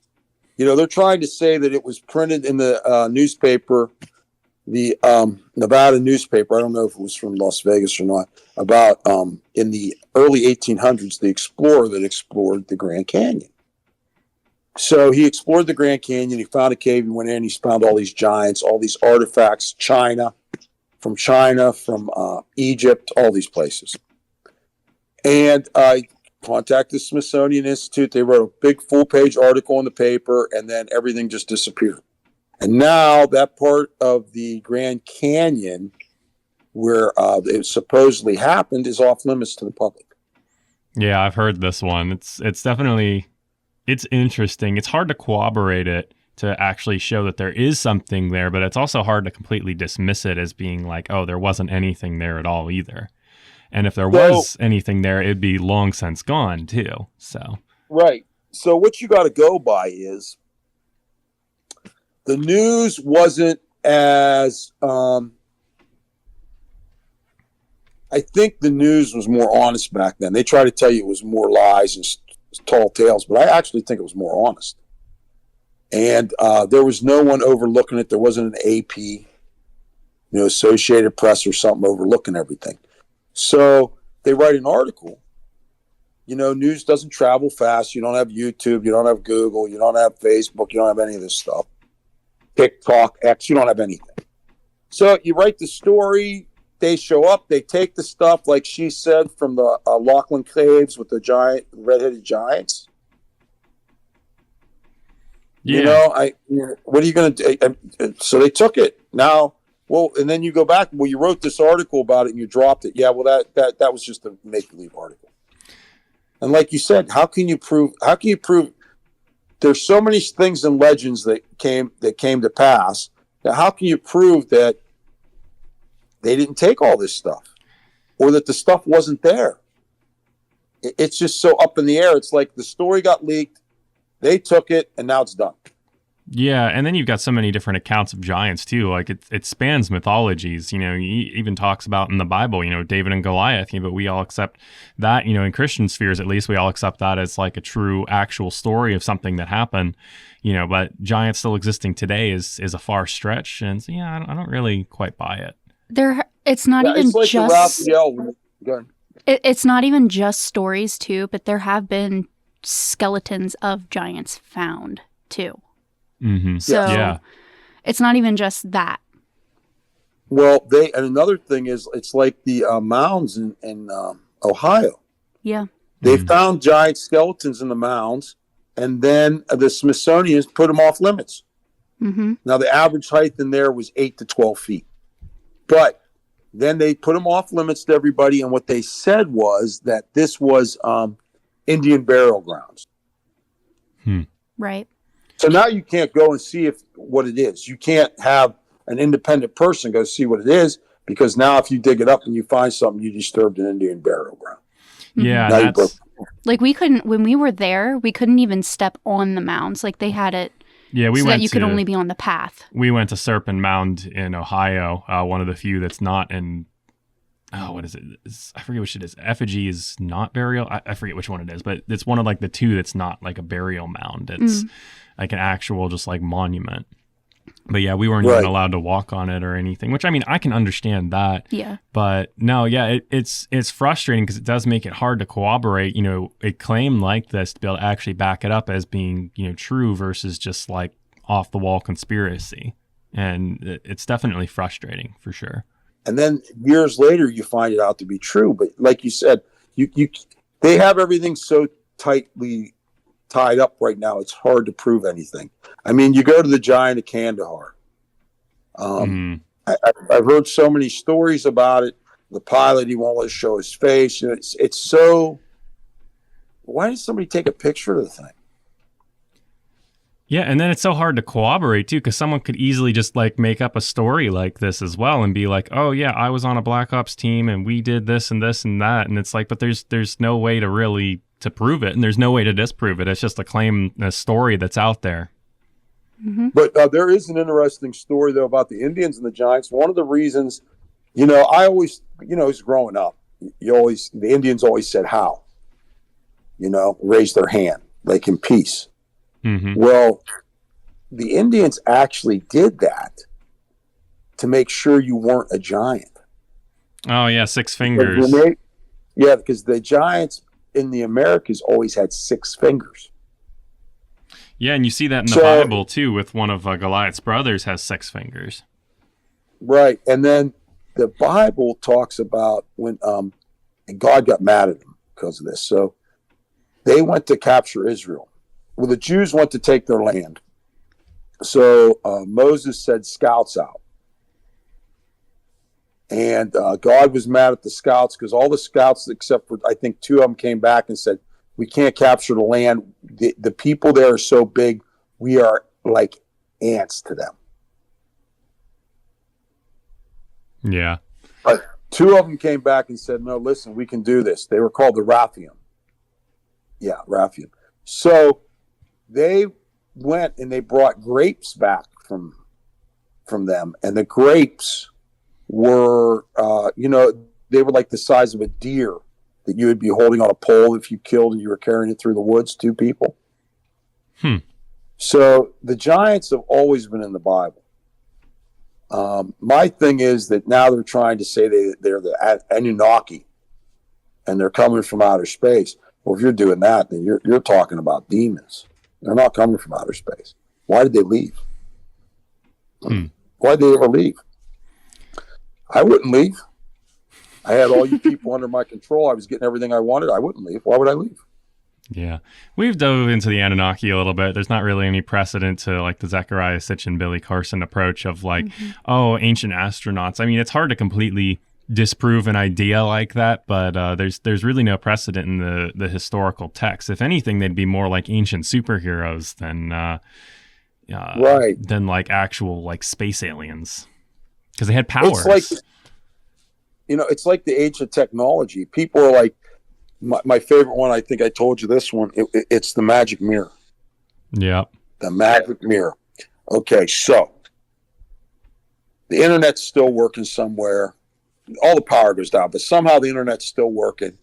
they're trying to say that it was printed in the newspaper, the Nevada newspaper. I don't know if it was from Las Vegas or not, about in the early 1800s, the explorer that explored the Grand Canyon. So he explored the Grand Canyon. He found a cave. He went in. He found all these giants, all these artifacts, from Egypt, all these places. And I contacted the Smithsonian Institute. They wrote a big full-page article in the paper, and then everything just disappeared. And now that part of the Grand Canyon where it supposedly happened is off limits to the public. Yeah, I've heard this one. It's definitely It's interesting. It's hard to corroborate it to actually show that there is something there, but it's also hard to completely dismiss it as being like, oh, there wasn't anything there at all either. And if there was anything there, it'd be long since gone too. So right. So what you got to go by is the news wasn't as I think the news was more honest back then. They tried to tell you it was more lies and tall tales, but I actually think it was more honest. And there was no one overlooking it. There wasn't an AP, Associated Press or something overlooking everything. So they write an article. News doesn't travel fast. You don't have YouTube. You don't have Google. You don't have Facebook. You don't have any of this stuff. TikTok, X. You don't have anything. So you write the story. They show up. They take the stuff, like she said, from the Lachlan Caves with the giant red-headed giants. Yeah. What are you going to do? So they took it. Now, and then you go back. Well, you wrote this article about it and you dropped it. Yeah, well, that was just a make-believe article. And like you said, how can you prove? There's so many things and legends that came to pass. Now, how can you prove that they didn't take all this stuff, or that the stuff wasn't there? It's just so up in the air. It's like the story got leaked, they took it, and now it's done. Yeah, and then you've got so many different accounts of giants too. Like it spans mythologies. He even talks about in the Bible, David and Goliath. But we all accept that, in Christian spheres at least, we all accept that as like a true, actual story of something that happened. But giants still existing today is a far stretch, and so, I don't really quite buy it. It's not even it's like just. It's not even just stories too, but there have been skeletons of giants found too. Mm-hmm. So it's not even just that. Well, and another thing is, it's like the mounds in Ohio. Yeah. They found giant skeletons in the mounds, and then the Smithsonian put them off limits. Mm-hmm. Now, the average height in there was 8 to 12 feet. But then they put them off limits to everybody, and what they said was that this was Indian burial grounds. Right. So now you can't go and see what it is. You can't have an independent person go see what it is, because now if you dig it up and you find something, you disturbed an Indian burial ground. Yeah. Like when we were there, we couldn't even step on the mounds. Like they had it. Yeah, we so went that you could only be on the path. We went to Serpent Mound in Ohio, one of the few that's not in. Oh, what is it? I forget which it is. Effigy is not burial. I forget which one it is, but it's one of like the two that's not like a burial mound. It's like an actual just like monument. But yeah, we weren't even allowed to walk on it or anything, which I can understand that. Yeah. But no, yeah, it's frustrating because it does make it hard to corroborate, a claim like this to be able to actually back it up as being, true versus just like off the wall conspiracy. And it's definitely frustrating for sure. And then years later, you find it out to be true. But like you said, they have everything so tightly tied up right now, it's hard to prove anything. You go to the giant of Kandahar. I've heard so many stories about it. The pilot, he won't let us show his face. It's so. Why did somebody take a picture of the thing? Yeah, and then it's so hard to corroborate too, because someone could easily just like make up a story like this as well and be like, "Oh yeah, I was on a Black Ops team and we did this and this and that," and it's like, but there's no way to really to prove it, and there's no way to disprove it. It's just a claim, a story that's out there. Mm-hmm. But there is an interesting story though about the Indians and the giants. One of the reasons, I always, as growing up, the Indians always said how, raise their hand, like in peace. Mm-hmm. Well, the Indians actually did that to make sure you weren't a giant. Oh yeah, 6 fingers. Because the giants in the Americas always had 6 fingers. Yeah, and you see that in the Bible too, with one of Goliath's brothers has 6 fingers. Right, and then the Bible talks about when God got mad at them because of this. So they went to capture Israel. Well, the Jews went to take their land. So Moses said, "Scouts out." And God was mad at the scouts because all the scouts, except for I think 2 of them, came back and said, We can't capture the land. The people there are so big, we are like ants to them. Yeah. But two of them came back and said, no, listen, we can do this. They were called the Raphium. Yeah, Raphium. So they went and they brought grapes back from them. And the grapes were, they were like the size of a deer that you would be holding on a pole if you killed and you were carrying it through the woods, two people. So the giants have always been in the Bible. My thing is that now they're trying to say they're the Anunnaki and they're coming from outer space. Well, if you're doing that, then you're talking about demons. They're not coming from outer space. Why did they leave? Why did they ever leave? I wouldn't leave. I had all you people under my control. I was getting everything I wanted. I wouldn't leave. Why would I leave? Yeah. We've dove into the Anunnaki a little bit. There's not really any precedent to like the Zechariah Sitchin and Billy Carson approach of like, ancient astronauts. I mean, it's hard to completely disprove an idea like that, but there's really no precedent in the historical text. If anything, they'd be more like ancient superheroes than than like actual like space aliens, because they had powers. It's like the age of technology. People are like, my favorite one, I think I told you this one, it's the magic mirror. Yeah. The magic mirror. Okay, so the internet's still working somewhere. All the power goes down, but somehow the internet's still working.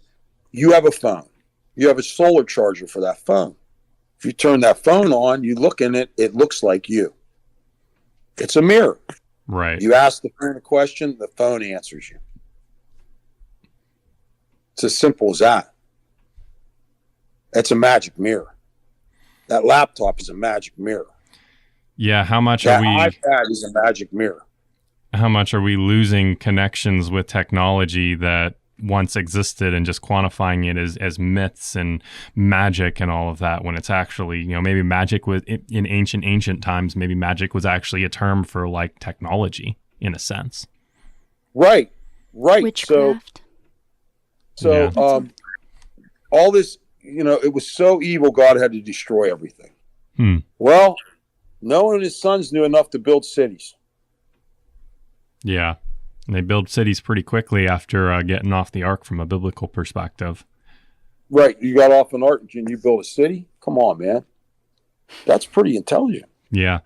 You have a phone. You have a solar charger for that phone. If you turn that phone on, you look in it, it looks like you. It's a mirror. Right. You ask the phone a question, the phone answers you. It's as simple as that. That's a magic mirror. That laptop is a magic mirror. Yeah, how much that are we... iPad is a magic mirror. How much are we losing connections with technology that once existed and just quantifying it as myths and magic and all of that, when it's actually, maybe magic was in ancient times, maybe magic was actually a term for like technology in a sense. Right. Witchcraft. So all this, it was so evil, God had to destroy everything. Well, Noah and his sons knew enough to build cities. Yeah. And they build cities pretty quickly after getting off the ark from a biblical perspective. Right. You got off an ark and you built a city? Come on, man. That's pretty intelligent. Yeah.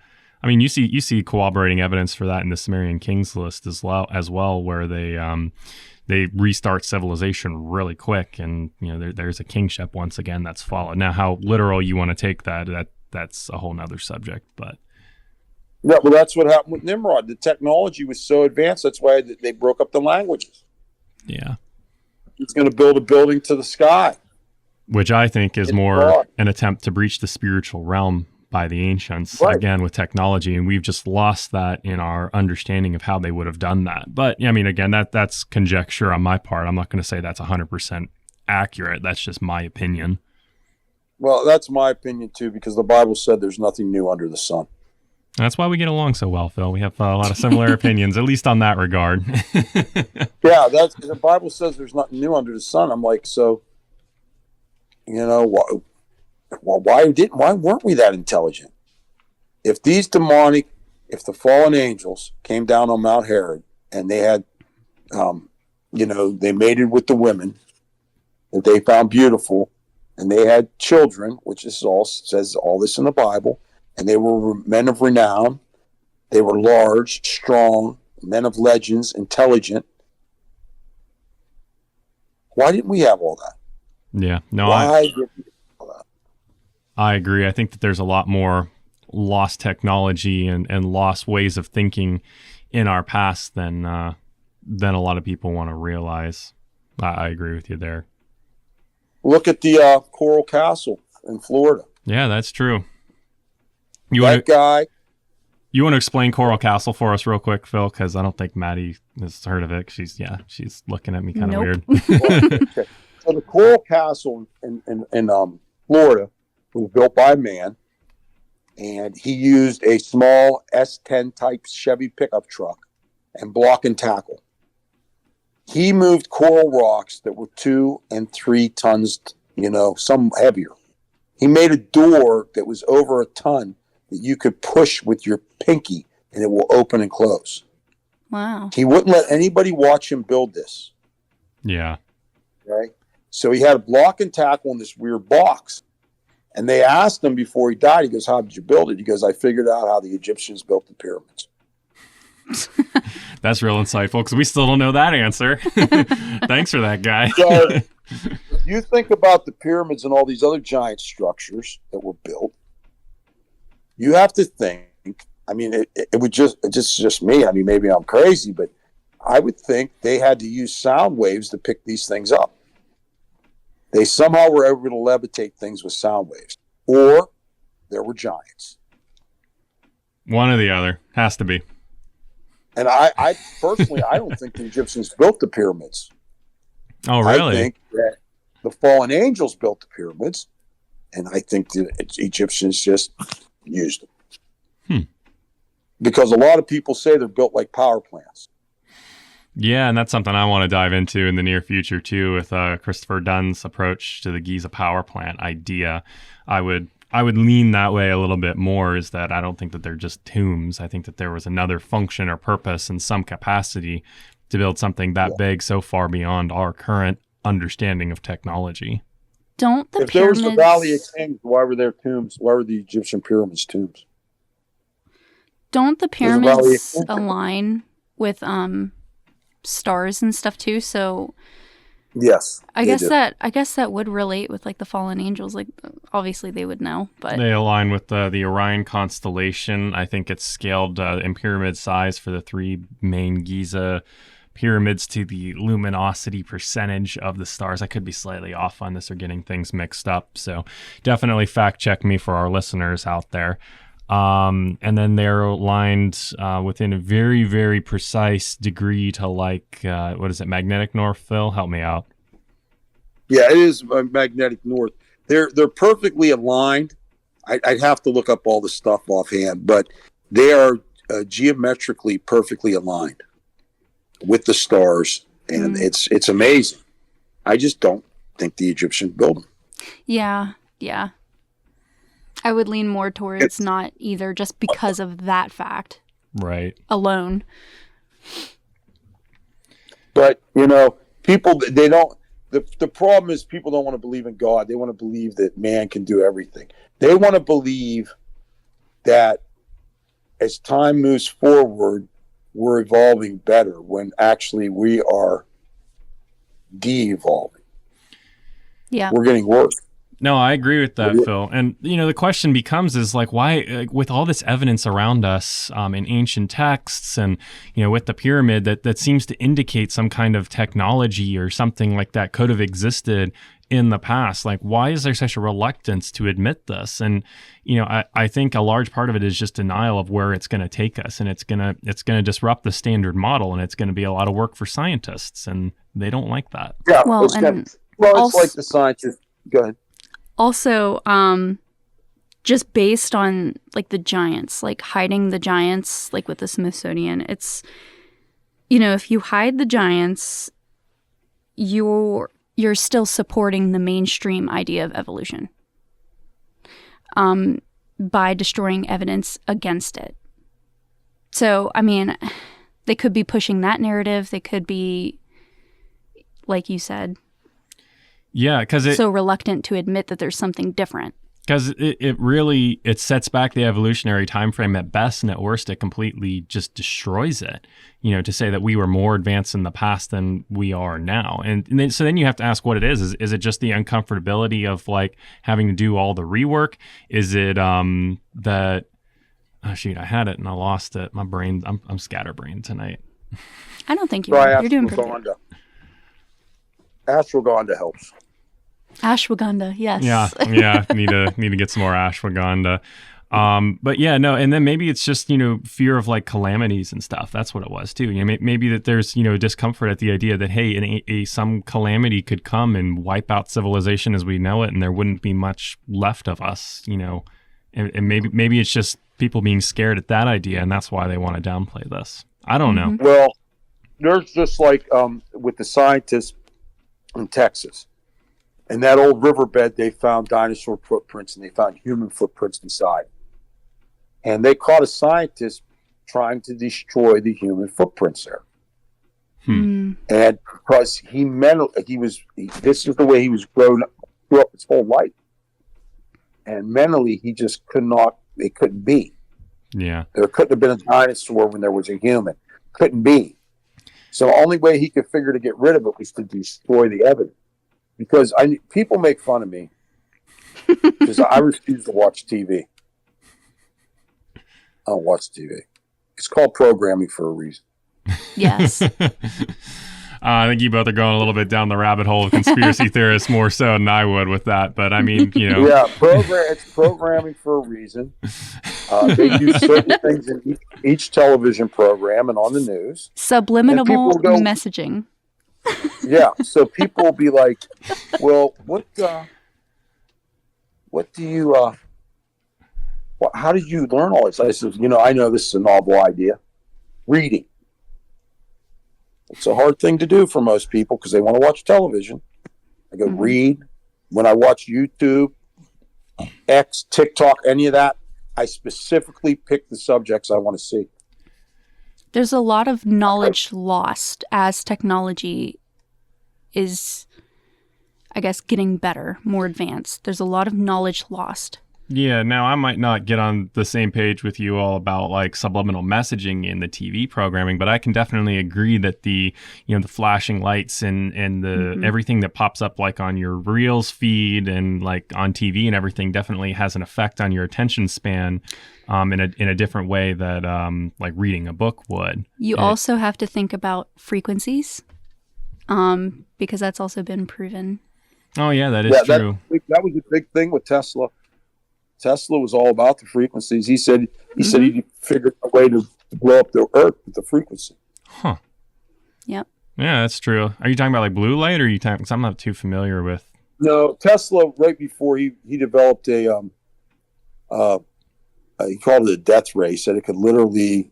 I mean, you see corroborating evidence for that in the Sumerian Kings list as well, where they restart civilization really quick, and there's a kingship once again that's followed. Now, how literal you want to take that's a whole nother subject, but yeah, well, that's what happened with Nimrod. The technology was so advanced, that's why they broke up the languages. Yeah, he's going to build a building to the sky, which I think is more an attempt to breach the spiritual realm by the ancients, again, with technology. And we've just lost that in our understanding of how they would have done that. But I mean, again, that's conjecture on my part. I'm not going to say that's 100% accurate. That's just my opinion. Well, that's my opinion too, because the Bible said there's nothing new under the sun. That's why we get along so well, Phil. We have a lot of similar opinions, at least on that regard. Yeah, the Bible says there's nothing new under the sun. I'm like, so, why weren't we that intelligent? If the fallen angels came down on Mount Herod and they had, they mated with the women that they found beautiful, and they had children, which says all this in the Bible, and they were men of renown, they were large, strong, men of legends, intelligent. Why didn't we have all that? Yeah, no, why didn't we have all that? I agree. I think that there's a lot more lost technology and lost ways of thinking in our past than a lot of people want to realize. I agree with you there. Look at the Coral Castle in Florida. Yeah, that's true. You want to explain Coral Castle for us real quick, Phil? Because I don't think Maddie has heard of it. She's looking at me kind of weird. Okay. So the Coral Castle in Florida was built by a man, and he used a small S10 type Chevy pickup truck and block and tackle. He moved coral rocks that were 2 and 3 tons, some heavier. He made a door that was over a ton that you could push with your pinky and it will open and close. Wow. He wouldn't let anybody watch him build this. Yeah. Right? So he had a block and tackle in this weird box. And they asked him before he died, he goes, how did you build it? He goes, I figured out how the Egyptians built the pyramids. That's real insightful because we still don't know that answer. Thanks for that, guy. So if you think about the pyramids and all these other giant structures that were built, you have to think, I mean, it's just me. I mean, maybe I'm crazy, but I would think they had to use sound waves to pick these things up. They somehow were able to levitate things with sound waves, or there were giants. One or the other. Has to be. And I personally, I don't think the Egyptians built the pyramids. Oh, really? I think that the fallen angels built the pyramids, and I think the Egyptians just used them. Because a lot of people say they're built like power plants. Yeah, and that's something I want to dive into in the near future too, with Christopher Dunn's approach to the Giza power plant idea. I would lean that way a little bit more, is that I don't think that they're just tombs. I think that there was another function or purpose in some capacity to build something that big so far beyond our current understanding of technology. Don't the if pyramids... there was the Valley of Kings, why were there tombs? Why were the Egyptian pyramids tombs? Don't the pyramids align with stars and stuff too? So yes, I guess that would relate with like the fallen angels. Like obviously they would know, but they align with the Orion constellation. I think it's scaled in pyramid size for the three main Giza pyramids to the luminosity percentage of the stars. I could be slightly off on this or getting things mixed up, so definitely fact check me for our listeners out there. And then they're aligned within a very, very precise degree to what is it, magnetic north, Phil? Help me out. Yeah, it is magnetic north. They're perfectly aligned. I'd have to look up all the stuff offhand, but they are geometrically perfectly aligned with the stars, and it's amazing. I just don't think the Egyptians built them. Yeah. I would lean more towards not either, just because of that fact. Right. Alone. But, people, they don't, the problem is people don't want to believe in God. They want to believe that man can do everything. They want to believe that as time moves forward, we're evolving better, when actually we are de-evolving. Yeah. We're getting worse. No, I agree with that, Phil. And, the question becomes is why, with all this evidence around us in ancient texts and, with the pyramid that seems to indicate some kind of technology or something like that could have existed in the past, why is there such a reluctance to admit this? And, I think a large part of it is just denial of where it's going to take us, and it's going to disrupt the standard model, and it's going to be a lot of work for scientists, and they don't like that. Yeah. Well, it's like the scientists. Go ahead. Also, just based on the giants, hiding the giants, with the Smithsonian, it's, if you hide the giants, you're still supporting the mainstream idea of evolution by destroying evidence against it. So, I mean, they could be pushing that narrative. They could be, like you said, yeah, because so reluctant to admit that there's something different. Because it really sets back the evolutionary time frame at best, and at worst it completely just destroys it. To say that we were more advanced in the past than we are now, and then you have to ask what it is. Is it just the uncomfortability of having to do all the rework? Is it that oh shoot, I had it and I lost it. My brain, I'm scatterbrained tonight. I don't think you're doing pretty good. Ashwagandha helps. Ashwagandha, yes. Yeah. Need to get some more ashwagandha. But yeah, no, and then maybe it's just fear of calamities and stuff. That's what it was too. Maybe that there's discomfort at the idea that hey, some calamity could come and wipe out civilization as we know it, and there wouldn't be much left of us. And maybe it's just people being scared at that idea, and that's why they want to downplay this. I don't know. Well, there's just with the scientists in Texas. In that old riverbed, they found dinosaur footprints and they found human footprints beside. And they caught a scientist trying to destroy the human footprints there. And because this is the way he was grew up his whole life. And mentally, he just it couldn't be. Yeah. There couldn't have been a dinosaur when there was a human. Couldn't be. So the only way he could figure to get rid of it was to destroy the evidence. Because people make fun of me because I refuse to watch TV. I don't watch TV. It's called programming for a reason. Yes. I think you both are going a little bit down the rabbit hole of conspiracy theorists more so than I would with that. But I mean, Yeah, it's programming for a reason. They do certain things in each television program and on the news. Subliminal messaging. Yeah, so people will be like, well, what do you, how did you learn all this? I said, I know this is a novel idea. Reading. It's a hard thing to do for most people because they want to watch television. I go read. When I watch YouTube, X, TikTok, any of that, I specifically pick the subjects I want to see. There's a lot of knowledge lost as technology is, I guess, getting better, more advanced. There's a lot of knowledge lost. Yeah, now I might not get on the same page with you all about like subliminal messaging in the TV programming, but I can definitely agree that the flashing lights and the everything that pops up like on your Reels feed and like on TV and everything definitely has an effect on your attention span in a different way that like reading a book would. You also have to think about frequencies because that's also been proven. Oh yeah, that is true. That was a big thing with Tesla. Tesla was all about the frequencies. He said he figured a way to blow up the Earth with the frequency. Huh. Yep. Yeah, that's true. Are you talking about like blue light, or are you talking? Because I'm not too familiar with. No, Tesla. Right before he developed he called it a death ray. Said it could literally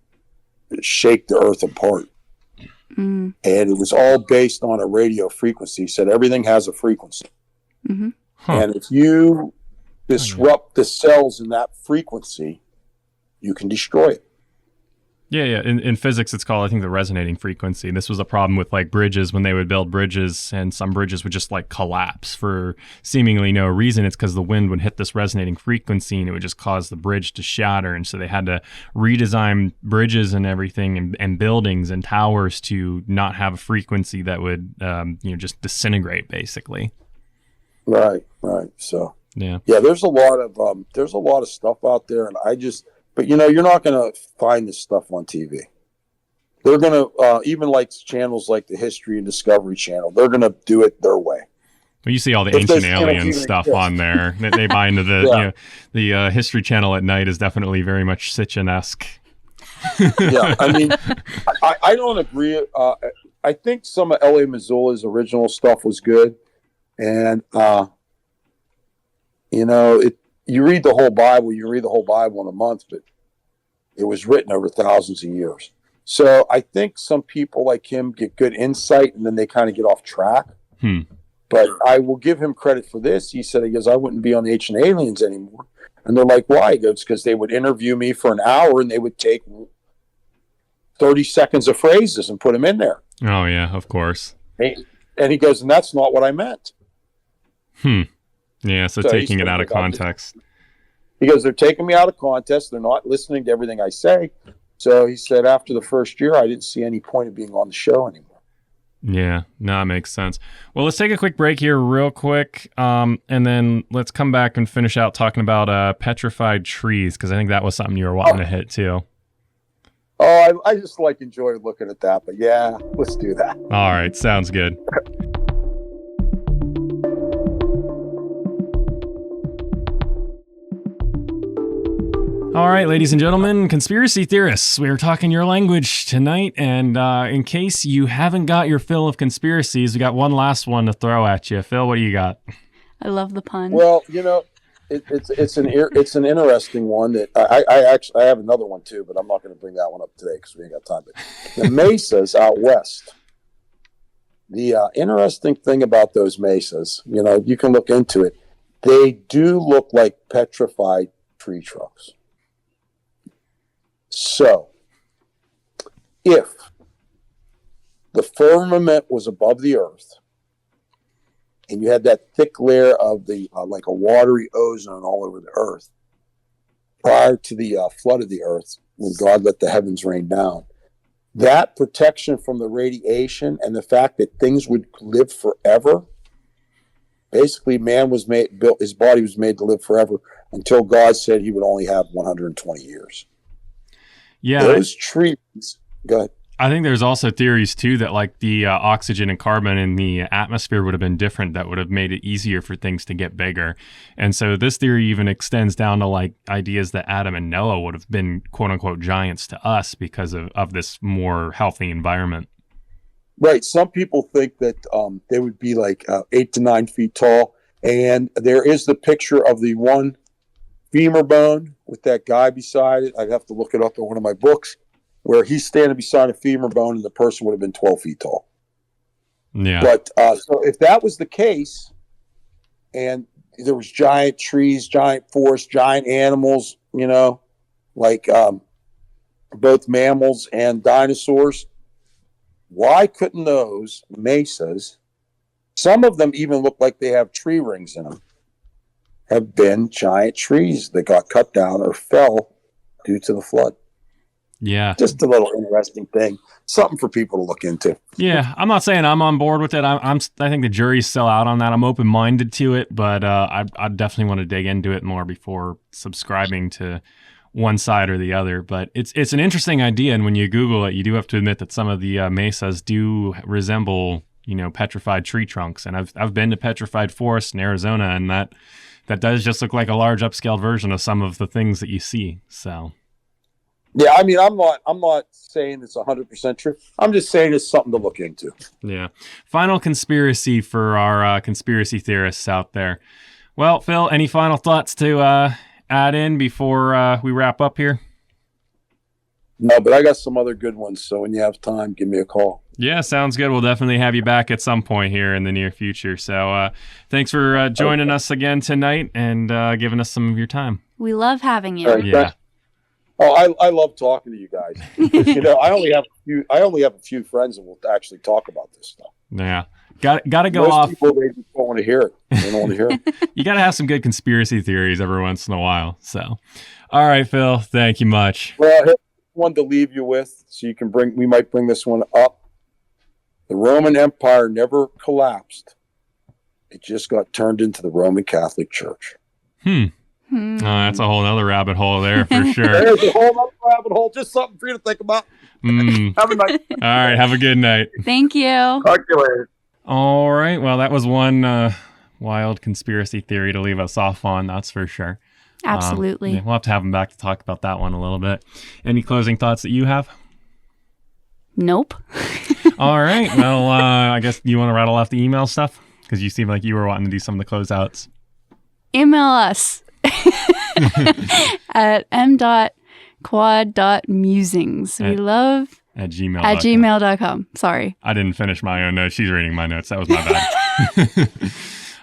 shake the Earth apart, and it was all based on a radio frequency. He said everything has a frequency, and if you disrupt the cells in that frequency, you can destroy it. Yeah. In physics, it's called, I think, the resonating frequency. This was a problem with like bridges when they would build bridges, and some bridges would just like collapse for seemingly no reason. It's because the wind would hit this resonating frequency and it would just cause the bridge to shatter. And so they had to redesign bridges and everything and buildings and towers to not have a frequency that would just disintegrate basically. Right. So yeah, there's a lot of stuff out there, and but you're not going to find this stuff on TV. They're going to even like channels like the History and Discovery Channel. They're going to do it their way. Well, you see all the ancient alien stuff on there. They buy into the the History Channel at night is definitely very much Sitchin-esque. Yeah, I mean, I don't agree. I think some of L.A. Missoula's original stuff was good, and you read the whole Bible. You read the whole Bible in a month, but it was written over thousands of years. So I think some people like him get good insight, and then they kind of get off track. But I will give him credit for this. He said, I wouldn't be on the Ancient Aliens anymore. And they're like, why? He goes, because they would interview me for an hour, and they would take 30 seconds of phrases and put them in there. Oh, yeah, of course. And he goes, and that's not what I meant. Yeah, so taking it out of context. He goes, they're taking me out of context. They're not listening to everything I say. So he said, after the first year, I didn't see any point of being on the show anymore. Yeah, no, it makes sense. Well, let's take a quick break here real quick, and then let's come back and finish out talking about petrified trees, because I think that was something you were wanting to hit too. Oh, I just enjoy looking at that, but yeah, let's do that. All right, sounds good. All right, ladies and gentlemen, conspiracy theorists, we are talking your language tonight, and in case you haven't got your fill of conspiracies, we got one last one to throw at you. Phil, what do you got? I love the pun. Well, it's an interesting one that I have another one too, but I'm not going to bring that one up today because we ain't got time. But the Mesas out west, The interesting thing about those mesas, you can look into it. They do look like petrified tree trunks. So, if the firmament was above the earth, and you had that thick layer of the like a watery ozone all over the earth, prior to the flood of the earth, when God let the heavens rain down, that protection from the radiation and the fact that things would live forever, basically his body was made to live forever until God said he would only have 120 years. Yeah. Those trees, go ahead. I think there's also theories too that like the oxygen and carbon in the atmosphere would have been different, that would have made it easier for things to get bigger. And so this theory even extends down to like ideas that Adam and Noah would have been quote unquote giants to us because of this more healthy environment. Right. Some people think that they would be like 8 to 9 feet tall. And there is the picture of the one femur bone with that guy beside it. I'd have to look it up in one of my books, where he's standing beside a femur bone and the person would have been 12 feet tall. Yeah. But so if that was the case, and there was giant trees, giant forests, giant animals, like both mammals and dinosaurs, why couldn't those mesas, some of them even look like they have tree rings in them, have been giant trees that got cut down or fell due to the flood? Yeah. Just a little interesting thing. Something for people to look into. Yeah. I'm not saying I'm on board with it. I think the jury's still out on that. I'm open-minded to it, but I definitely want to dig into it more before subscribing to one side or the other. But it's an interesting idea. And when you Google it, you do have to admit that some of the mesas do resemble, petrified tree trunks. And I've been to petrified forest in Arizona, and that does just look like a large upscaled version of some of the things that you see. So. Yeah, I mean, I'm not saying it's 100% true. I'm just saying it's something to look into. Yeah. Final conspiracy for our conspiracy theorists out there. Well, Phil, any final thoughts to add in before we wrap up here? No, but I got some other good ones. So when you have time, give me a call. Yeah, sounds good. We'll definitely have you back at some point here in the near future. So thanks for joining us again tonight and giving us some of your time. We love having you. Right, yeah. Oh, I love talking to you guys. I only have a few friends that will actually talk about this stuff. Yeah, got to go Most off. people, they just don't want to hear it. They don't want to hear it. You got to have some good conspiracy theories every once in a while. So, all right, Phil, thank you much. Well, here's one to leave you with, so we might bring this one up. The Roman Empire never collapsed. It just got turned into the Roman Catholic Church. Oh, that's a whole other rabbit hole there for sure. There's a whole other rabbit hole. Just something for you to think about. Have a night. All right. Have a good night. Thank you. Talk to you later. All right. Well, that was one wild conspiracy theory to leave us off on. That's for sure. Absolutely. Yeah, we'll have to have him back to talk about that one a little bit. Any closing thoughts that you have? Nope. All right. Well, I guess you want to rattle off the email stuff because you seem like you were wanting to do some of the closeouts. Email us at m.quad.musings. We love at gmail.com. At gmail.com. Sorry. I didn't finish my own notes. She's reading my notes. That was my bad.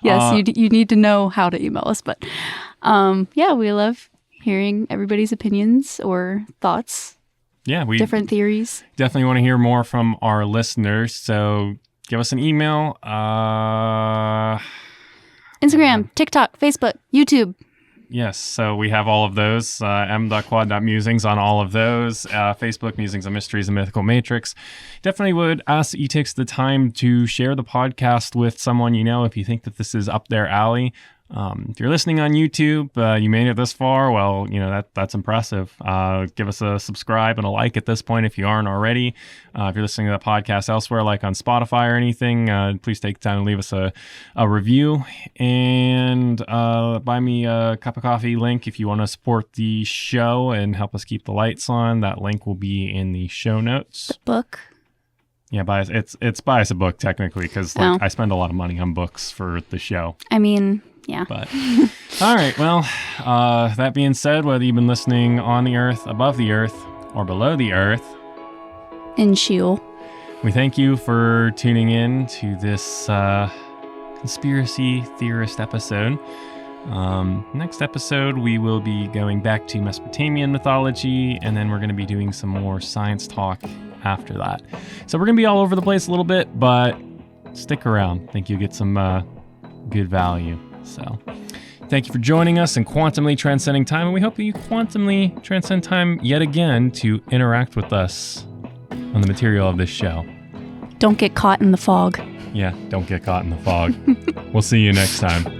Yes, you need to know how to email us. But yeah, we love hearing everybody's opinions or thoughts. Yeah, we different theories. Definitely want to hear more from our listeners. So give us an email. Instagram, TikTok, Facebook, YouTube. Yes, so we have all of those. m.quad.musings on all of those. Facebook, Musings and Mysteries and Mythical Matrix. Definitely would ask that you take the time to share the podcast with someone you know if you think that this is up their alley. If you're listening on YouTube, you made it this far, well, that's impressive. Give us a subscribe and a like at this point if you aren't already. If you're listening to the podcast elsewhere, like on Spotify or anything, please take the time to leave us a review and buy me a cup of coffee link if you want to support the show and help us keep the lights on. That link will be in the show notes. The book. Yeah, it's buy us a book technically because I spend a lot of money on books for the show. I mean... Yeah. But all right. Well, that being said, whether you've been listening on the earth, above the earth, or below the earth, in Sheol, We thank you for tuning in to this conspiracy theorist episode. Next episode, we will be going back to Mesopotamian mythology, and then we're going to be doing some more science talk after that. So we're going to be all over the place a little bit, but stick around. I think you'll get some good value. So thank you for joining us in Quantumly Transcending Time, and we hope that you quantumly transcend time yet again to interact with us on the material of this show. Don't get caught in the fog. Yeah, don't get caught in the fog. We'll see you next time.